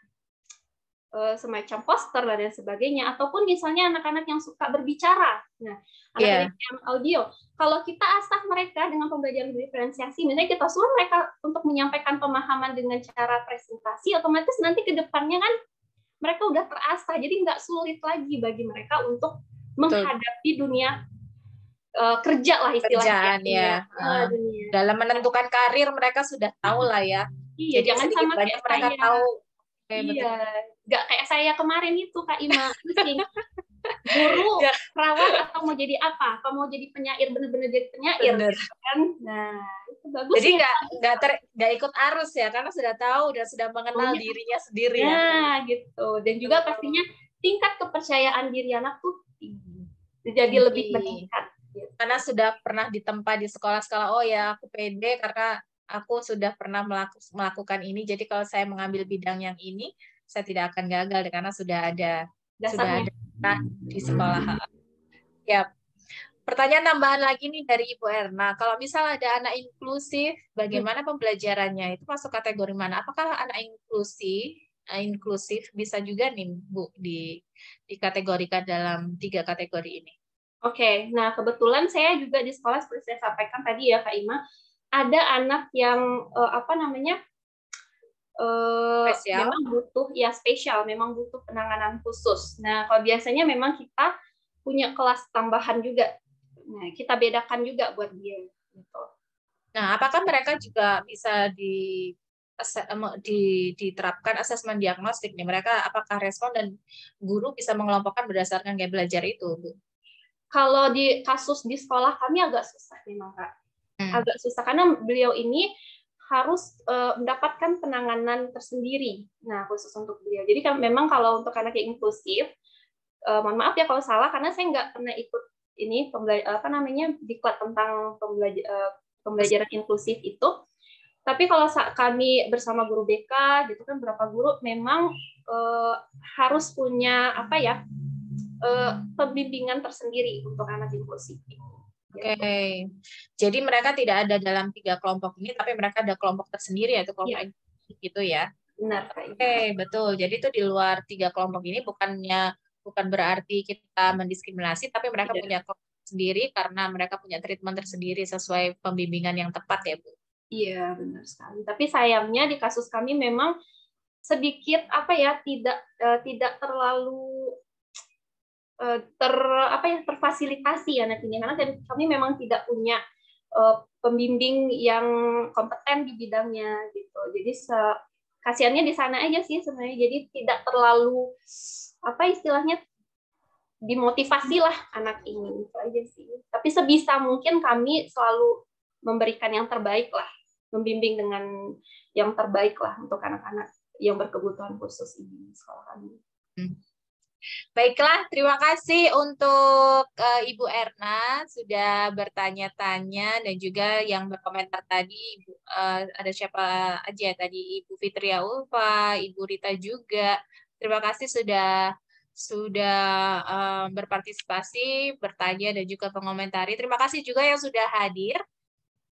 [SPEAKER 2] semacam poster dan sebagainya, ataupun misalnya anak-anak yang suka berbicara. Nah, anak-anak yang audio, kalau kita asah mereka dengan pembelajaran diferensiasi, misalnya kita suruh mereka untuk menyampaikan pemahaman dengan cara presentasi, otomatis nanti ke depannya kan mereka udah terasah, jadi nggak sulit lagi bagi mereka untuk menghadapi dunia kerja lah istilahnya.
[SPEAKER 1] Kerjaan ya. Dalam menentukan karir mereka sudah tahu lah ya.
[SPEAKER 2] Iya,
[SPEAKER 1] jadi
[SPEAKER 2] jangan
[SPEAKER 1] sedikit
[SPEAKER 2] sama
[SPEAKER 1] banyak
[SPEAKER 2] kayak
[SPEAKER 1] mereka
[SPEAKER 2] saya.
[SPEAKER 1] tahu.
[SPEAKER 2] Iya, nggak kayak saya kemarin itu Kak Ima, pusing. Guru, perawat, atau mau jadi apa? Apa mau jadi penyair, bener-bener jadi penyair gitu kan? Nah, itu bagus.
[SPEAKER 1] Jadi nggak ikut arus ya, karena sudah tahu dan sudah mengenal dirinya sendiri ya.
[SPEAKER 2] Nah, gitu. Dan juga pastinya tingkat kepercayaan diri anak tuh tinggi. Jadi lebih meningkat.
[SPEAKER 1] Karena sudah pernah ditempa di sekolah-sekolah, oh ya aku pede karena aku sudah pernah melakukan ini, jadi kalau saya mengambil bidang yang ini, saya tidak akan gagal karena sudah ada
[SPEAKER 2] Dasarnya.
[SPEAKER 1] pernah di sekolah. Ya, pertanyaan tambahan lagi nih dari Ibu Erna, kalau misal ada anak inklusif, bagaimana pembelajarannya? Itu masuk kategori mana? Apakah anak inklusif bisa juga nih Bu dikategorikan dalam 3 kategori ini?
[SPEAKER 2] Oke, nah kebetulan saya juga di sekolah seperti saya sampaikan tadi ya Kak Ima, ada anak yang apa namanya
[SPEAKER 1] Spesial?
[SPEAKER 2] memang butuh ya spesial, memang butuh penanganan khusus. Nah kalau biasanya memang kita punya kelas tambahan juga, nah kita bedakan juga buat dia. Gitu.
[SPEAKER 1] Nah, apakah mereka juga bisa diterapkan asesmen diagnostik nih? Mereka apakah respon dan guru bisa mengelompokkan berdasarkan gaya belajar itu, Bu?
[SPEAKER 2] Kalau di kasus di sekolah kami agak susah memang Kak. Agak susah karena beliau ini harus mendapatkan penanganan tersendiri. Nah, khusus untuk beliau. Jadi memang kalau untuk anak yang inklusif, mohon maaf ya kalau salah karena saya nggak pernah ikut ini apa namanya diklat tentang pembelajaran inklusif itu. Tapi kalau kami bersama guru BK gitu kan berapa guru memang harus punya apa ya pembimbingan tersendiri untuk anak inklusif ini.
[SPEAKER 1] Oke, jadi mereka tidak ada dalam 3 kelompok ini, tapi mereka ada kelompok tersendiri yaitu kelompok inklusif gitu ya.
[SPEAKER 2] Benar Kak.
[SPEAKER 1] Oke, betul. Jadi itu di luar 3 kelompok ini bukan berarti kita mendiskriminasi, tapi mereka punya kelompok sendiri karena mereka punya treatment tersendiri sesuai pembimbingan yang tepat ya, Bu.
[SPEAKER 2] Iya, benar sekali. Tapi sayangnya di kasus kami memang sedikit apa ya tidak terlalu terfasilitasi anak ini karena kami memang tidak punya pembimbing yang kompeten di bidangnya gitu. Jadi kasihannya di sana aja sih sebenarnya. Jadi tidak terlalu apa istilahnya dimotivasi lah anak ini itu aja sih. Tapi sebisa mungkin kami selalu memberikan yang terbaik lah, membimbing dengan yang terbaik lah untuk anak-anak yang berkebutuhan khusus ini di sekolah kami.
[SPEAKER 1] Baiklah, terima kasih untuk Ibu Erna sudah bertanya-tanya dan juga yang berkomentar tadi. Ada siapa aja tadi? Ibu Fitria Ulfa, Ibu Rita juga. Terima kasih sudah berpartisipasi, bertanya dan juga mengomentari. Terima kasih juga yang sudah hadir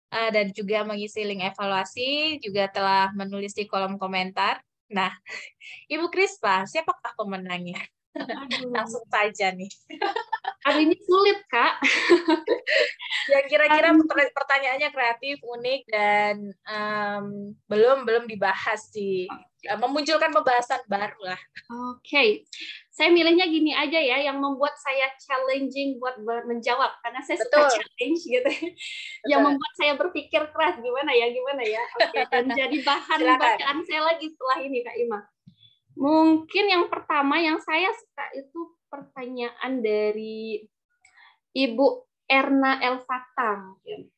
[SPEAKER 1] dan juga mengisi link evaluasi, juga telah menulis di kolom komentar. Nah, Ibu Krispa, siapakah pemenangnya? Langsung saja nih.
[SPEAKER 2] Aduh, ini sulit, Kak.
[SPEAKER 1] Ya kira-kira pertanyaannya kreatif, unik, dan belum dibahas sih. Memunculkan pembahasan baru lah.
[SPEAKER 2] Oke. Saya milihnya gini aja ya, yang membuat saya challenging buat menjawab. Karena saya suka challenge gitu. Yang membuat saya berpikir keras, gimana ya. Oke. Dan jadi bahan bacaan saya lagi setelah ini, Kak Ima. Mungkin yang pertama yang saya suka itu pertanyaan dari Ibu Erna Elfata mungkin.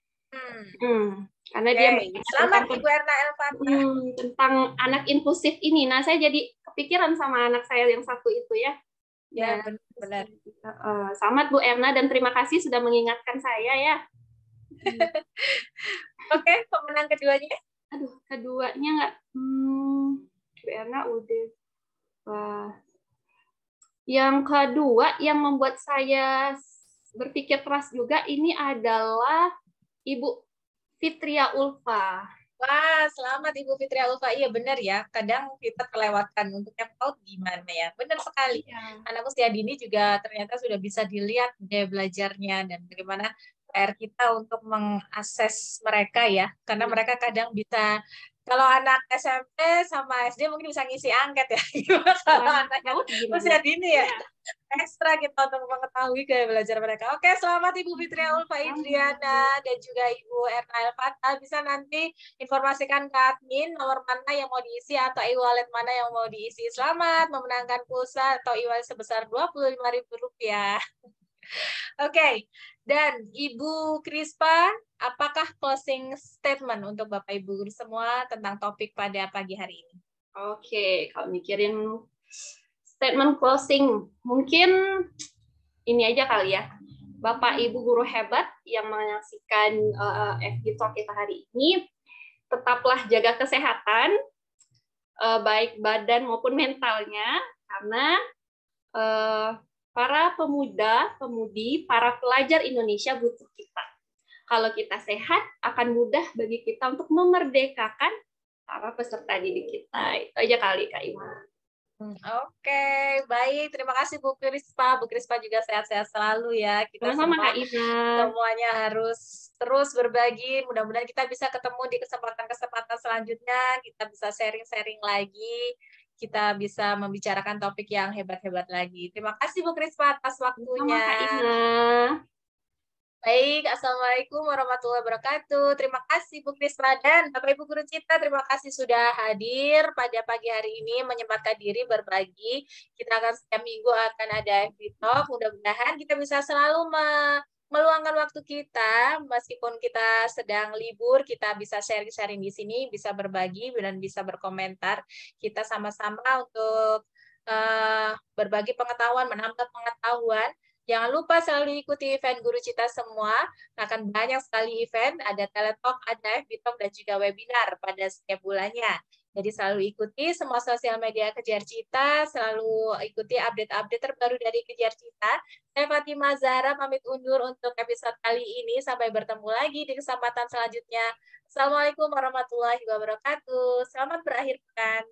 [SPEAKER 2] Karena dia
[SPEAKER 1] selamat Ibu Erna Elfata
[SPEAKER 2] tentang anak inklusif ini. Nah, saya jadi kepikiran sama anak saya yang satu itu ya.
[SPEAKER 1] Ya, benar.
[SPEAKER 2] Selamat Bu Erna dan terima kasih sudah mengingatkan saya ya.
[SPEAKER 1] Oke, pemenang keduanya?
[SPEAKER 2] Aduh, keduanya nggak. Bu Erna udah. Yang kedua yang membuat saya berpikir keras juga ini adalah Ibu Fitria Ulfa.
[SPEAKER 1] Wah, selamat Ibu Fitria Ulfa. Iya benar ya, kadang kita terlewatkan untuk yang tahu gimana ya. Benar sekali. Anak usia dini juga ternyata sudah bisa dilihat daya belajarnya dan bagaimana PR kita untuk mengakses mereka ya. Karena mereka kadang bisa, kalau anak SMP sama SD mungkin bisa ngisi angket ya. Kalau anak usia dini ya. Ekstra kita untuk mengetahui gaya belajar mereka. Oke, selamat Ibu Fitria Ulfa Indriana dan juga Ibu Erna Elfata. Bisa nanti informasikan ke admin nomor mana yang mau diisi atau e-wallet mana yang mau diisi. Selamat memenangkan pulsa atau e-wallet sebesar Rp25.000. Oke, dan Ibu Krispa, apakah closing statement untuk Bapak Ibu guru semua tentang topik pada pagi hari ini?
[SPEAKER 2] Oke, kalau mikirin statement closing, mungkin ini aja kali ya. Bapak Ibu guru hebat yang menyaksikan FB Talk kita hari ini, tetaplah jaga kesehatan, baik badan maupun mentalnya, karena para pemuda, pemudi, para pelajar Indonesia butuh kita. Kalau kita sehat, akan mudah bagi kita untuk memerdekakan para peserta didik kita. Itu aja kali, Kak Ima.
[SPEAKER 1] Oke, baik. Terima kasih Bu Krispa. Bu Krispa juga sehat-sehat selalu ya. Kita
[SPEAKER 2] Sama-sama,
[SPEAKER 1] semua
[SPEAKER 2] Kak Ima.
[SPEAKER 1] semuanya harus terus berbagi. Mudah-mudahan kita bisa ketemu di kesempatan-kesempatan selanjutnya. Kita bisa sharing-sharing lagi. Kita bisa membicarakan topik yang hebat-hebat lagi. Terima kasih Bu Krispa atas
[SPEAKER 2] Sama-sama,
[SPEAKER 1] waktunya.
[SPEAKER 2] Kak Ima.
[SPEAKER 1] Baik, Assalamualaikum warahmatullahi wabarakatuh. Terima kasih Bu Krispa dan Bapak Ibu Guru Cita, terima kasih sudah hadir pada pagi hari ini, menyempatkan diri berbagi. Kita akan setiap minggu akan ada FB Talk, mudah-mudahan kita bisa selalu meluangkan waktu kita, meskipun kita sedang libur, kita bisa sharing-sharing di sini, bisa berbagi dan bisa berkomentar. Kita sama-sama untuk berbagi pengetahuan, menambah pengetahuan. Jangan lupa selalu ikuti event Guru Cita semua. Akan banyak sekali event, ada teletalk, ada FB Talk, dan juga webinar pada setiap bulannya. Jadi selalu ikuti semua sosial media Kejar Cita, selalu ikuti update-update terbaru dari Kejar Cita. Saya Fatimah Zahra pamit undur untuk episode kali ini. Sampai bertemu lagi di kesempatan selanjutnya. Assalamualaikum warahmatullahi wabarakatuh. Selamat berakhir pekan.